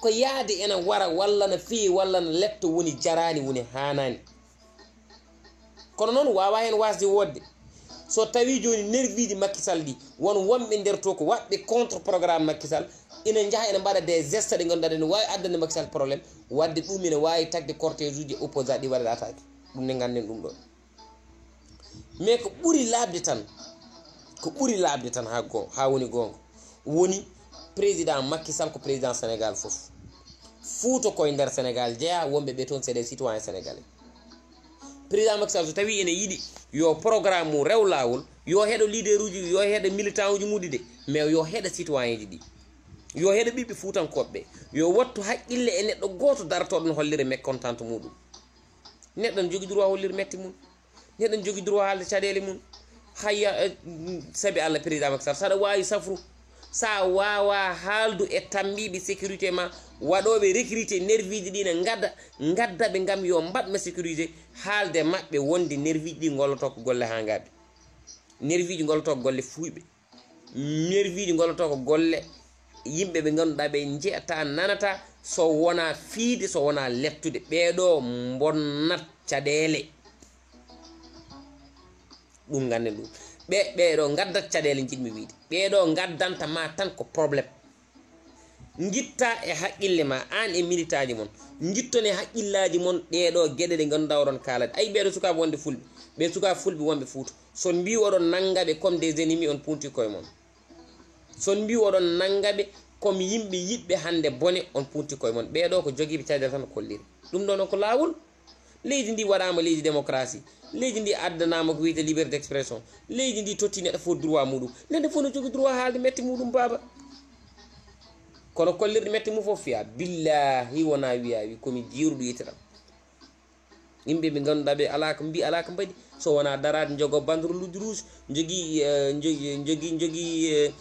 ko yaade ena wara walla no feewi walla no letto woni jarani, woni hanani. kono noon wawa hen wasde wodde. so tawi joni nerviji Macky Sall ɗi won wonɓe nder to ko waɓɓe contre programme Macky Sall ina jaha ene mbaɗa des gestes ɗe ganduɗa ne wawi addande Macky Sall probléme wadde ɗum ene wawi tagde cortége uji opposant ɗi waɗa attaque ɗum ne ganden ɗum ɗon mais ko ɓuuri labde tan ha woni gonga woni président Macky Sall ko président Sénégal fof Fouta koye nder Sénégal jeeya wonɓe ɓe toon c'est des citoyens sénégalais président Macky Sall so tawi ene yiɗi yo programme mum rew lawol yo heɗo leader uji yo heɗo militant uji muɗi de mais yo heɗa citoyen ji ɗi yo heɗa ɓiɓɓe fuutankoɓe ɓe yo wattu haqqille e neɗɗo goto dartoɗo no hollire mécontente muɗum neɗɗo ne jogui droit hollire metti mum neɗɗo ne jogui droit haalde caɗele mum hayya saabi Allah président Macky Sall saɗa wawi safru sa wawa haaldu e tambiɓe sécurité ma waɗoɓe recruté nerviji ɗi ne gadda ɓe gam yo mbaɗma sécurité haalde mabɓe wonde nerviji ɗi golloto ko golle ha gaɓe nerviji golloto ko golle fuyɓe nerviji golloto ko golle yimɓe ɓe ganduɗa ɓe jeeyata nanata so wona fiide so wona lettude ɓeɗo bonnat caɗele ɗum ganden ɗum ɓeɗo gaddat caɗele jiɗmi wiide ɓeɗo gaddanta ma tan ko probléme gitta e haqqille ma an e militaji mon gittone haqqillaji mon ɗeɗo gueɗe ɗe ganduɗa oɗon kalade ayi ɓeɗo sukaɓe wonde fulɓe ɓe sukaɓe fulɓe wonɓe Fouta son mbi oɗon nangaɓe comme des ennemis on punti koye mon son mbi oɗon nangaɓe comme yimɓe yiɓɓe hande bone on punti koye mon ɓeɗo ko joguiɓe caɗele tan kolliri ɗum ɗon ko lawol leydi ndi waɗama leydi démocratie leydi ndi addanama ko wiyete liberté d'expression leydi ndi totti neɗɗo fof droit muɗum neɗɗo fof no jogui droit haalde metti muɗum baba kono kollirɗe metti mum fof fiya billahi wona wiyawi komi jiruɗo yitiram yimɓe ɓe ganduɗa ɓe ala ko mbi ala ko mbaɗi so wona darade jogo banderoluji rouge jogui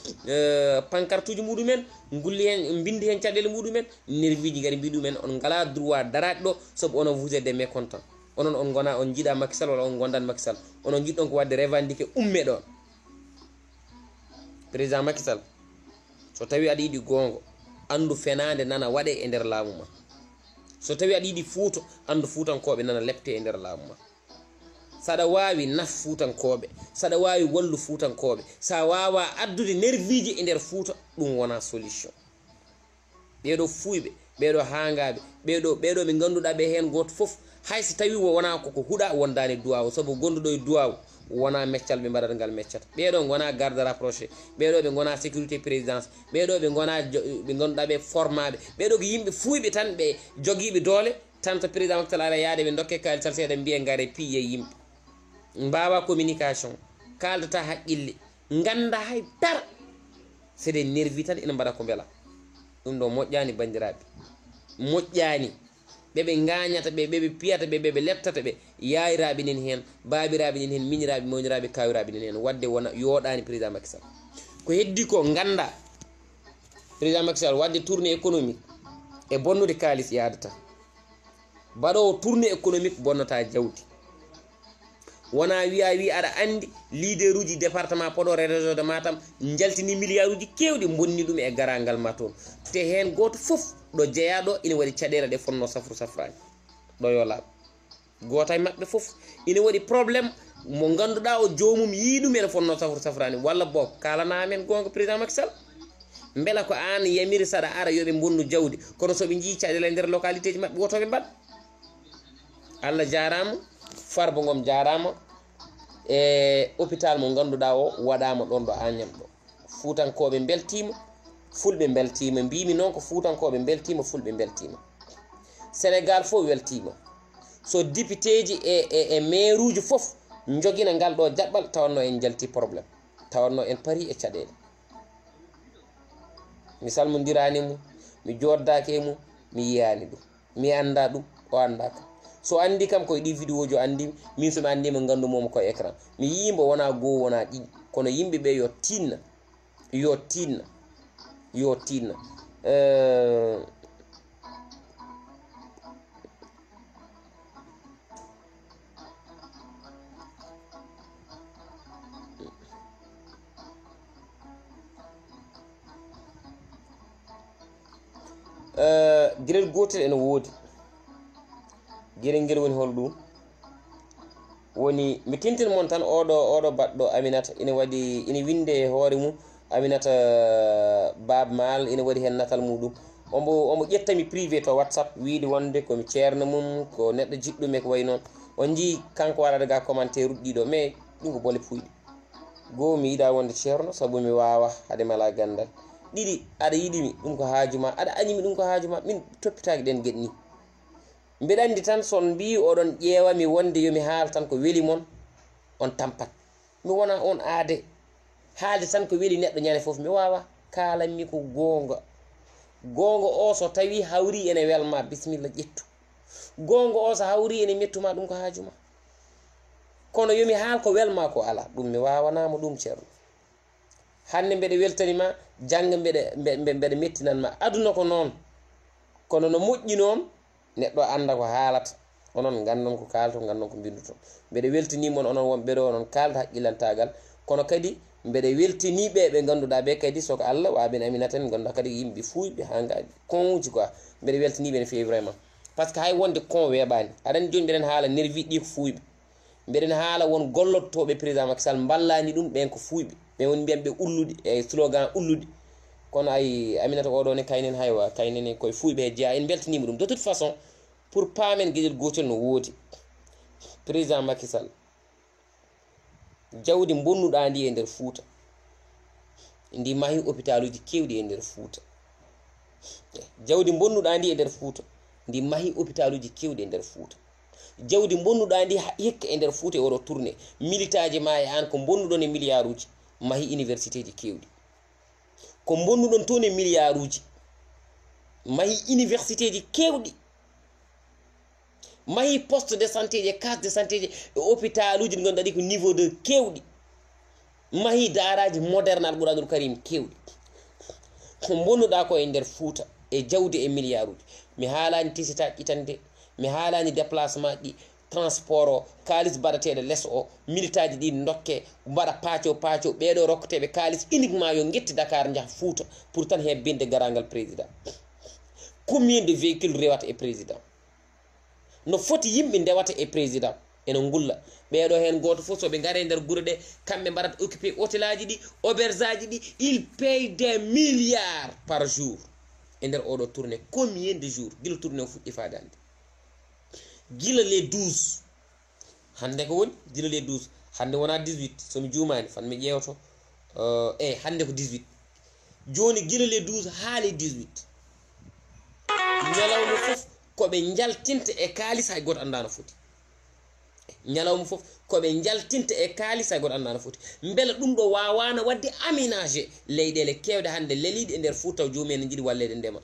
pancarte uji muɗumen gulli hen bindi hen caɗele muɗumen nerviji gari mbi ɗumen on ngala droit darade ɗo saabu onon vous êtes des mécontents onon on gona on jiiɗa Macky Sall walla on gondan Macky Sall onon jiɗɗon ko wadde revendiqué umme ɗon président Macky Sall so tawi aɗa yiɗi gonga andu fenade nana waɗe e nder laamu ma so tawi aɗa yiɗi Fouta andu fuutankoɓe nana lepte e nder laamu ma saɗa wawi naf fuutankoɓe saɗa wawi wallu fuutankoɓe sa wawa addude nerviji e nder Fouta ɗum wona solution ɓeɗo fuyɓe ɓeɗo hangaɓe ɓeɗo ɓe ganduɗa ɓe hen goto foof hayso tawi wona koko huuɗa wondani duwaw saabu gonduɗo e duwaw wona meccal ɓe mbaɗata ngal meccata ɓeɗo gona garde rapproché ɓeɗo ɓe gona sécurité présidence ɓeɗo ɓe gona ɓe ganduɗa ɓe formaɓe ɓeɗo ko yimɓe fuyɓe tan ɓe joguiɓe doole tan to président Macky Sall ara yaade ɓe dokke kalisal seeɗa mbiye gaare piye yimɓe mbawa communication kaldata haqqille ganda hay dara c'est des nervi tan ina mbaɗa ko beela ɗum ɗo moƴƴani bandiraɓe moƴƴani ɓeɓe gañata ɓeɓe piyata ɓeɓe leptata ɓe yayiraɓe nen hen babiraɓe nen hen miñiraɓe moñiraɓe kawiraɓe nen hen wadde wona yoɗani président Macky Sall ko heddi ko ganda président Macky Sall wadde tourné économique e bonnude kalis yadata baɗowo tourné économique bonnata jawdi wona wiya wi aɗa andi leader uji département Podor e région de Matam jaltini milliard uji kewɗi bonni ɗum e garangal ma toon te hen goto foof ɗo jeeyaɗo ina waɗi caɗele ɗe fonno safru safrani ɗo yo laaɓ goto e mabɓe foof ina waɗi probléme mo ganduɗa o jomum yiɗum ene fonno safru safrani walla bo kalana amen gonga président Macky Sall beela ko an yamiri saɗa ara yoɓe bonnu jawdi kono soɓe jii caɗele nder localité ji mabɓe wotoɓe mbaɗ Allah jarama Farba Ngom jarama e hôpital mo ganduɗa o waɗama ɗon ɗo Agnam ɗo fuutankoɓe beltima fulɓe beltima mbimi noon ko fuutankoɓe beltima fulɓe beltima Sénégal fof weltima so député ji e maire uji fof joguina ngal ɗo jaɓɓal tawanno en jalti probléme tawanno en paari e caɗele mi salmodirani mum mi joddaki e mum mi yiyani ɗum mi anda ɗum o andaka so andi kam koye ɗi vidéo jo andi min somi andima gandu momo koye écran mi yimbo wona goho wona ɗiɗi kono yimɓeɓe yo tinna yo tinna yo tinna gueɗel gotel ene woodi gueɗel ngel woni holɗum woni mi tintin mon tan oɗo baɗɗo Aminata ina waɗi ina winde hoore mum Aminata Bab Mal ina waɗi hen natal muɗum omo ƴettami privé to WhatsApp wiide wonde komi ceerno mum ko neɗɗo jiɗɗum e ko way noon on jii kanko waɗata ga commentaire uɗɗiɗo mais ɗum ko bole puyɗe goo mi yiɗa wonde ceerno sabu mi wawa haade mala gandal ɗiɗi aɗa yiɗimi ɗum ko haajuma aɗa añimi ɗum ko haajuma min toppitaki ɗen gueɗe ni mbeɗa andi tan son mbi oɗon ƴeewami wonde yomi haal tan ko weeli mon on tampat mi wona on aade haalde tan ko weeli neɗɗo ñande fof mi wawa kalanmi ko goonga o so tawi hawri ene welma bisimilla ƴettu gonga o so hawri ene mettuma ɗum ko haajuma kono yomi haal ko welma ko ala ɗum mi wawanamo ɗum ceerno hande mbeɗa weltanima jangga mbeɗa mettinanma aduna ko noon kono no moƴƴi noon neɗɗo anda ko haalata onon gandon ko kalto gandon ko binduton mbeɗa weltanimon onon wonɓe ɗo onon kalda haqqillantagal kono kadi mbeɗa weltiniɓe ɓe ganduɗa ɓe kadi soko Allah waɓen Aminata en ganduɗa kadi yimɓe fuyɓe ha gaji konji quoi mbeɗa weltaniɓe no fewi vraiment par ce que hay wonde kon weeɓani aɗa andi joni mbeɗen haala nervi ɗi ko fuyɓe mbeɗen haala won gollottoɓe président Macky Sall ballani ɗum ɓen ko fuyɓe ɓe woni mbiyanɓe ullude e slogan ullude kono ay Aminata oɗo ne kaynen haywa kaynene koye fuyɓe he jeeya en beltanima ɗum de toute façon pour paamen gueɗel gotel no woodi président Macky Sall jawdi bonnuɗa ndi e nder Fouta ndi mahi hôpital uji kewɗi e nder Fouta jawdi bonnuɗa ndi e nder Fouta ndi mahi hôpital uji kewɗi e nder Fouta jawdi bonnuɗa ndi hikka e nder Fouta e oɗo tourné militaji ma e an ko bonnuɗon e milliard uji mahi université ji kewɗi ko bonnuɗon toon e milliard uji mahi université ji kewɗi mahi poste de santé je case de santé je e hôpital uji ɗi ganduɗa ɗi ko niveau de kewɗi mahi daraji moderne alqouranul karim kewɗi ko bonnuɗa ko e nder Fouta e jawdi e milliard uji mi haalani tisita ƴitande mi haalani déplacement ɗi transport o kalis baɗateɗo less o militaji ɗi dokke mbaɗa paaco ɓeɗo rokketeɓe kalis uniquement yo guetti Dakar jaaha Fouta pour tan hebbinde garangal président combien de véhicules rewata e président no foti yimɓe ndewata e président ene ngulla ɓeɗo hen goto fof soɓe gaare nder guure ɗe kamɓe mbaɗat occupé hôtel aji ɗi auberge aji ɗi il paye des milliards par jour e nder oɗo tourné combien de jours guila tourné o fuɗɗi faade hande guila les 12 hande ko woni guila les 12 hande wona 18 somi juumani fan mi ƴeewto hande ko 18 joni guila les 12 haali 18 ñalawma fof koɓe jaltinta e kalis hay goto andano foti ñalawma fof koɓe jaltinta e kalis hay goto andano foti beela ɗum ɗo wawana wadde aménagé leyɗele kewɗe hande leliɗe e nder Fouta joomumen ne jiiɗi wallede ndema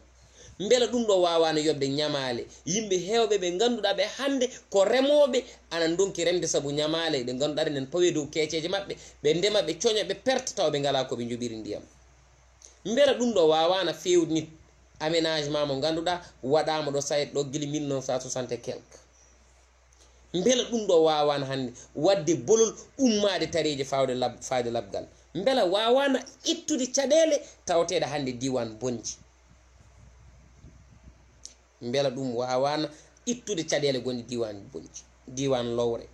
beela ɗum ɗo wawana yobde ñamale yimɓe hewɓe ɓe ganduɗa ɓe hande ko remoɓe ana donki remde saabu ñamale ɗe ganduɗa ɗe nen pawe dow keeceje mabɓe ɓe ndema ɓe coña ɓe perte taw ɓe ngala koɓe joɓiri ndiyam beela ɗum ɗo wawana fewnit aménagement mo ganduɗa waɗama ɗo sayt ɗo guila 1960 et quelque beela ɗum ɗo wawana hande wadde bolol ummade tareji fawde labgal beela wawana ittude caɗele tawateɗe hande diwan bonji beela ɗum wawana ittude caɗele gonɗi diwan bonji diwan lowre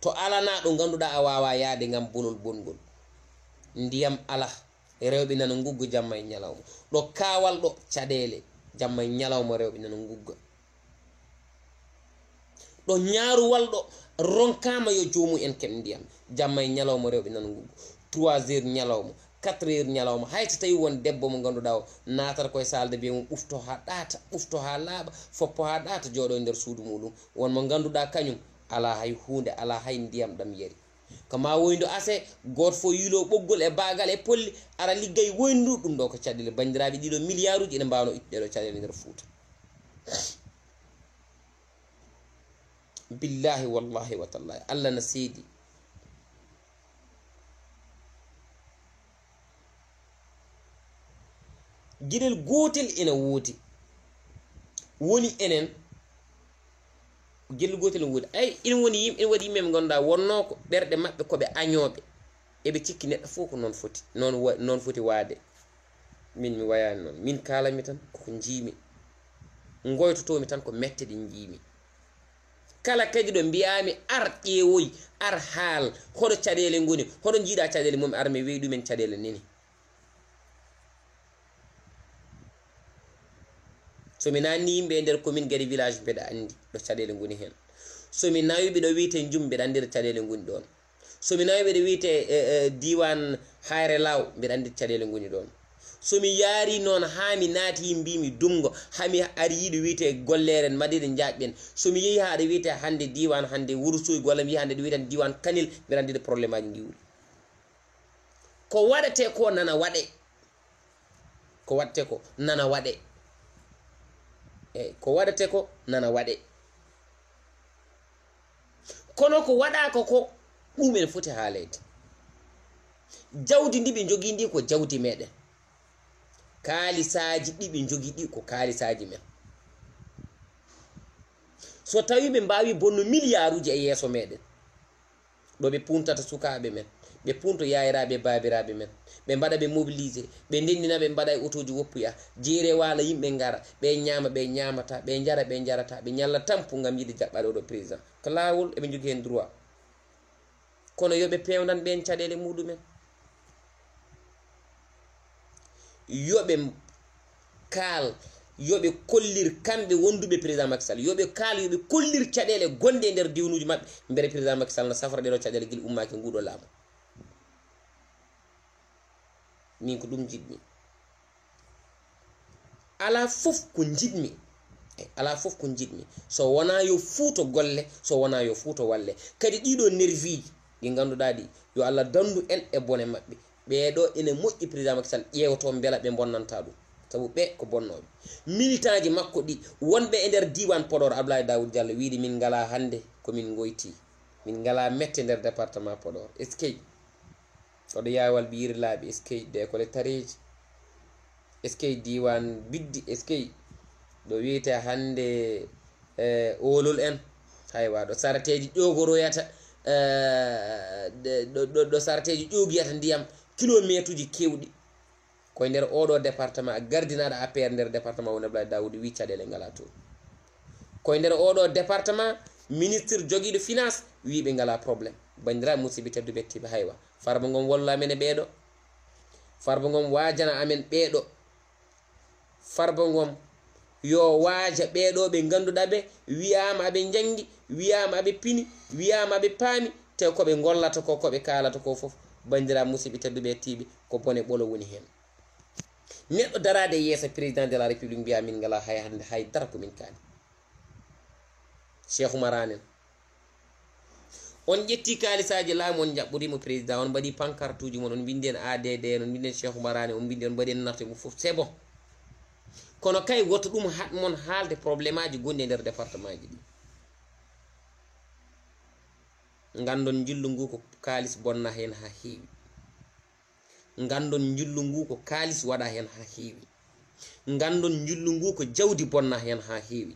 to alana ɗo ganduɗa a wawa yaade gam bolol bongol ndiyam ala rewɓe nana ngugga jamma e ñalawma ɗo kawal ɗo caɗele jamma e ñalawma rewɓe nana ngugga ɗo ñaaruwal ɗo ronkama yo joomu en keɓ ndiyam jamma e ñalawma rewɓe nana ngugga 3 heures ñalawma 4 heures ñalawma hay so tawi won debbo mo ganduɗa o natata koye salde biye mum ɓufto ha ɗaata ɓufto ha laaɓa foppo ha ɗaata jooɗo e nder suudu muɗum won mo ganduɗa kañum ala hay hunde ala hay ndiyam ɗam yari ko ma woyndo ase goto fo yilo ɓoggol e bagal e polli ara liggay woyndu ɗum ɗo ko caɗele bandiraɓe ɗiɗo milliard uji ene mbawno ittuɗe ɗo caɗele nder Fouta billahi wallahi wa tallahi Allah na seedi gueɗel gotel ene woodi woni enen gueɗel gotel ene woodi ay ina woni yimɓe ene waɗi yimɓe ɓe ganduɗa wonno ko ɓerɗe mabɓe koɓe añoɓe eɓe cikki neɗɗo fof ko noon foti noon foti waade min mi wayani noon min kalami tan koko jiimi goytotomi tan ko mette ɗe jiimi kala kadi ɗo mbiyami ar ƴeewoy ar haal hoɗo caɗele ngoni hoɗo jiiɗa caɗele mum ar mi weyi ɗumen caɗele nini somi nanni yimɓe e nder commune Guédé village mbeɗa andi ɗo caɗele ngoni hen somi nawi ɓeɗo wiite jum mbeɗa andir caɗele ngoni ɗon somi nawi ɓeɗo wiite diwan hayre law mbeɗa andir caɗele ngoni ɗon somi yaari noon ha mi naati mbimi dungo hami ari yiɗo wiite golleren madide jaɓɓen somi yeehi haɗa wiite hande diwan hande Wourossogui golla mi yi hande ɗo wiite diwan Kanel mbeɗa andide probléme aji ndi wuri ko waɗete ko nana waɗe ko waɗte ko nana waɗe eyyi ko waɗete ko nana waɗe kono ko waɗaka ko ɗumen foti haalede jawdi ndi ɓe jogui ndi ko jawdi meɗen kaalisaji ɗi ɓe jogui ɗi ko kaalisaji men so tawi ɓe mbawi bonno milliard uji e yeeso meɗen ɗo ɓe puntata sukaɓe men ɓe punto yayiraɓe babiraɓe men ɓe mbaɗa ɓe mobilisé ɓe ndendina ɓe mbaɗa e autoji woppuya jeere wala yimɓe gara ɓe ñama ɓe ñamata ɓe jara ɓe jarata ɓe ñalla tampu gam yiide jaɓɓade oɗo président ko lawol eɓe jogui hen droit kono yoɓe pewnan ɓen caɗele muɗumen yoɓe kaal yoɓe kollir kamɓe wonduɓe président Macky Sall yoɓe kaal yoɓe kollir caɗele gonɗe e nder diwnuji mabɓe mbere président Macky Sall no safra ɗeɗo caɗele guila ummaki nguɗo laamu min ko ɗum jiɗmi ala fof ko jiɗmi ala fof ko jiɗmi so wona yo fuuto golle so wona yo fuuto walle kadi ɗiɗo nerviji ɗi ganduɗa ɗi yo Allah dandu en e bone mabɓe ɓeɗo ene moƴƴi président Macky Sall ƴeewto beela ɓe bonnanta ɗum sabu ɓe ko bonnoɓe militant ji makko ɗi wonɓe e nder diwan Podor Abdoulaye Daoud Diallo wiide min ngala hande komin goyti min ngala mette nder département Podor est ce que oɗo yawal biyiri laaɓi est ce que de école tareji est ce que diwan biddi est ce que ɗo wiyete hande olol en haywa ɗo sarateji ƴogoroyata ɗo sarateji ƴogiyata ndiyam kilométre uji kewɗi koye nder oɗo département a gardinaɗo APR nder département woni Abdoulaye Daoud wi caɗele ngala toon koye nder oɗo département ministre joguiɗo finance wiɓe ngala probléme bandiraɓe musidɓe tedduɓe hettiɓe haywa Farba Ngom wallu amen e ɓeeɗo Farba Ngom wajana amen ɓeeɗo Farba Ngom yo waaja ɓeeɗo ɓe ganduɗa ɓe wiyama aɓe jangi wiyama aɓe pini wiyama aɓe paami te koɓe gollata ko koɓe kalata ko foof bandiraɓe musidɓe tedduɓe hettiɓe ko bone ɓolo woni hen neɗɗo darade yeesa président de la république mbiya min ngala hay hande hay dara komin kaani Cheikh Oumar Anne on ƴetti kaalisaji laamu on jaɓɓorimo président on mbaɗi pancarte uji mon on bindi en ADD on bindi en Cheikh Oumar Anne on bindi on mbaɗi en narte mum foof c'est bon kono kay woto ɗum hatmon haalde probléme aji gonɗi e nder département ji ɗi gandon jillu ngu ko kaalis bonna hen ha heewi gandon jillu ngu ko kaalis waɗa hen ha heewi gandon jillu ngu ko jawdi bonna hen ha heewi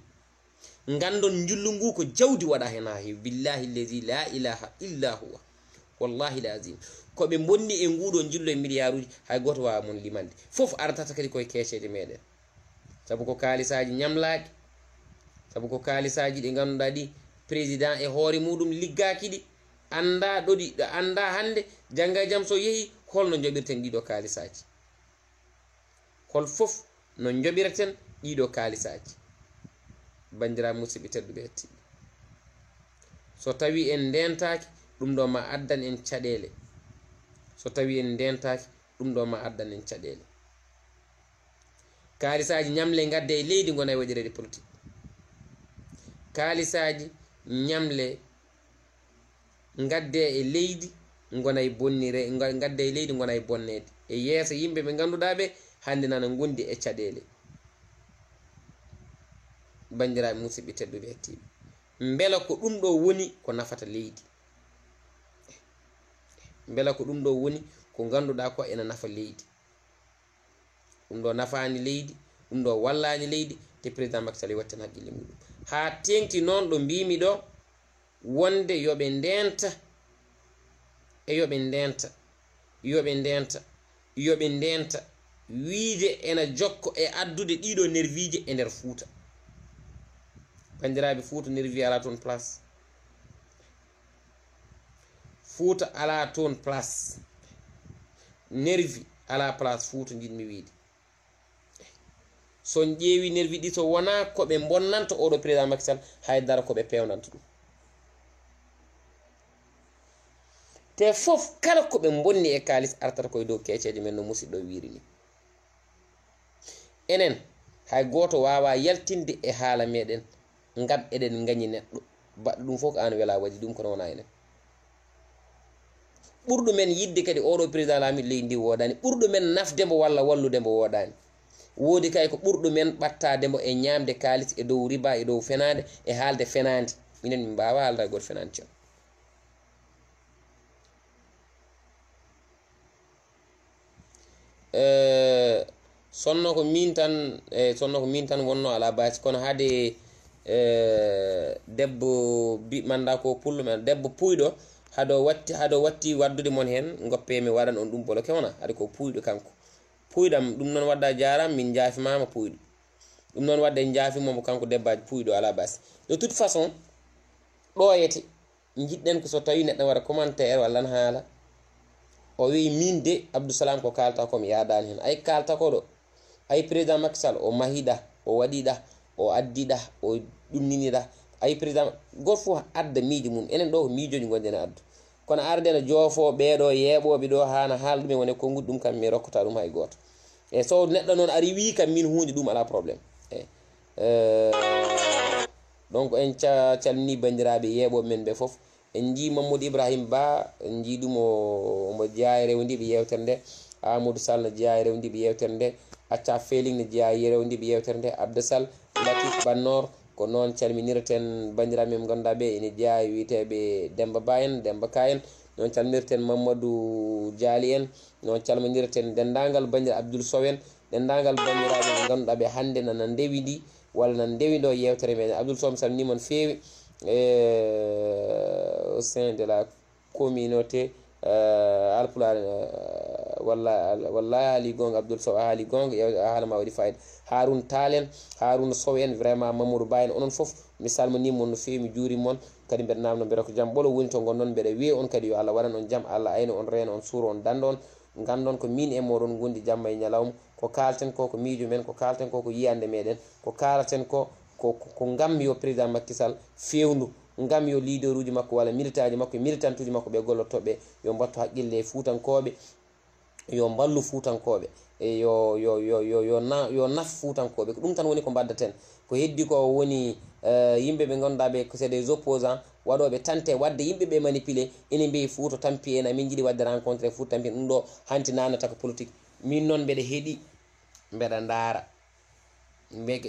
gandon jillu ngu ko jawdi waɗa hen ha heewi billahi allazi la ilaha illa huwa wallahi lazim koɓe bonni e nguɗo jillu e milliard uji hay goto wawa mon limande foof artata kadi koye keeceje meɗen sabu ko kaalisaji ñamlaaki sabu ko kaalisaji ɗi ganduɗa ɗi président e hoore muɗum liggaki ɗi anda ɗoɗi ɗo anda hande jangga e jaam so yeehi holno joɓirten ɗiɗo kaalisaji hol fof no joɓirten ɗiɗo kaalisaji bandiraɓe musidɓe tedduɓe hettiɓe so tawi en ndentaki ɗum ɗo ma addan en caɗele so tawi en ndentaki ɗum ɗo ma addan en caɗele kaalisaji ñamle gadde e leydi gona e waɗirede politique kaalisaji ñamle gadde e leydi gona e bonnire gadde e leydi gona e bonnede e yeesa yimɓe ɓe ganduɗa ɓe hande nana gondi e caɗele bandiraɓe musidɓe tedduɓe hettiɓe beela ko ɗum ɗo woni ko nafata leydi beela ko ɗum ɗo woni ko ganduɗa ko ena nafa leydi ɗum ɗo nafani leydi ɗum ɗo wallani leydi te président Macky Sall watten haqqille muɗum ha tengti noon ɗo mbimi ɗo wonde yoɓe ndenta e yoɓe ndenta yoɓe ndenta yoɓe ndenta wiide ena jokko e addude ɗiɗo nervije e nder Fouta bandiraɓe Fouta nervi ala toon place Fouta ala toon place nervi ala place Fouta jiɗmi wiide son ƴeewi nervi ɗi so wona koɓe bonnanta oɗo président Macky Sall haydara koɓe pewnanta ɗum te fof kala koɓe bonni e kalis artata koye dow keeceje men no musidɗo wiiri ni enen hay goto wawa yaltinde e haala meɗen ngam eɗen gañi neɗɗo baɗɗo ɗum fof ko an wela waɗi ɗum kono wona enen ɓurɗo men yidde kadi oɗo président lamiɗo leydi ndi wodani ɓurɗo men nafdemo walla walludemo wodani woodi kay ko ɓurɗo men ɓattademo e ñamde kalis e dow riba e dow fenade e haalde fenade minen min mbawa haalda goto fenade ceerno sonno ko min tan wonno ala basi kono haade debbo manda ko pullo men debbo puyɗo haɗo watti waddude mon hen goppe mi waɗan on ɗum bolo kewna haade ko puyɗo kanko puyɗam ɗum noon wadda jaram min jaafimama puyɗo ɗum noon wadde jaafimomo kanko debbaji puyɗo ala basi de toute façon ɗoyete jiɗɗen ko so tawi neɗɗo waɗa commentaire walla haala o wi min de Abdousalam ko kalta komi yadani hen ay kalta ko ɗo ay président Macky Sall o mahiɗa o waɗiɗa o addiɗa o ɗumniniɗa ay président goto fof adda miijo mum enen ɗo ko miijoji gonɗen addu kono arde no joofo ɓeɗo yeeɓoɓe ɗo hana haala ɗumen wone konngudi ɗum kam mi rokkata ɗum hay goto e so neɗɗo noon ari wi kam min hunde ɗum ala probléme donc en calmini bandiraɓe yeeɓoɓe men ɓe foof en jii Mamadou Ibrahima Ba en jii ɗum omo jeeya e rewdiɓe yewtere nde Amadou Sall ne jeeya e rewdiɓe yewtere nde Acca Feeling ne jeeya e rewdiɓe yewtere nde Abdou Sall Latif Bannor ko noon calminirten bandiraɓe men ganduɗa ɓe ene jeeya e wiyeteɓe Demba Ba en Demba Ka en noon calminirten Mamadou Diali en noon calminirten dendagal bandira Abdoul Sow en dendagal bandiraɓe ɓe ganduɗa ɓe hande nana ndewidi walla nana ndewido yewtere meɗen Abdoul Sow mi salminimon feewi au sein de la communauté Alpulaar wallahi haali gonga Abdoul Sow a haali gonga a haalama waɗi fayida Haroun Talen Haroun Sow en vraiment Mamadou Ba en onon foof mi salminimon no feewi mi juurimon kadi mbeɗa namno mbeɗa ko jaam ɓolo woni to gonnon mbeɗa wiya on kadi yo Allah waɗan on jaam Allah ayno on reena on suuro on danda on gandon ko min e moɗon gondi jamma e ñalawma ko kalten ko miijo men ko kalten ko yiyande meɗen ko kalaten ko ngam yo président Macky Sall fewndu ngam yo leader uji makko walla militaji makko militant uji makko ɓe gollottoɓe yo mbattu haqqille e fuutankoɓe yo mballu fuutankoɓe e yo naf fuutankoɓe ko ɗum tan woni ko baddaten ko heddi ko woni yimɓeɓe ganduɗa ɓe c'est des opposants waɗoɓe tante wadde yimɓeɓe manipulé ene mbiyi Fouta tampi en amin jiiɗi wadde rencontré Fouta tampi en ɗum ɗo hanti nanata ko politique min noon mbeɗa heeɗi mbeɗa ndaara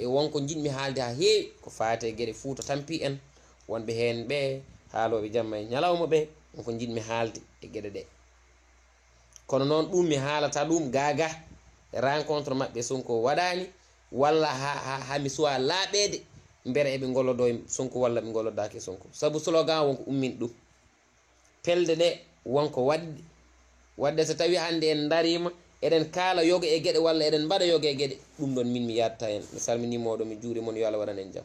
wonko jiɗmi haalde ha heewi ko faate gueɗe Fouta tampi en wonɓe hen ɓe haaloɓe jamma e ñalawma ɓe wonko jiɗmi haalde e gueɗe ɗe kono noon ɗum mi haalata ɗum gaga rencontre maɓɓe Sonko waɗani walla ha mi suwa laaɓede mbere eɓe gollodo Sonko walla ɓe gollodaki Sonko saabu slogan wonko ummin ɗum pelde ɗe wonko wadde so tawi hande en darima eɗen kaala yoga e gueɗe walla eɗen mbaɗa yoga e gueɗe ɗum ɗon min mi yatta hen mi salminimoɗo mi juuri mon yo Allah waɗan en jaam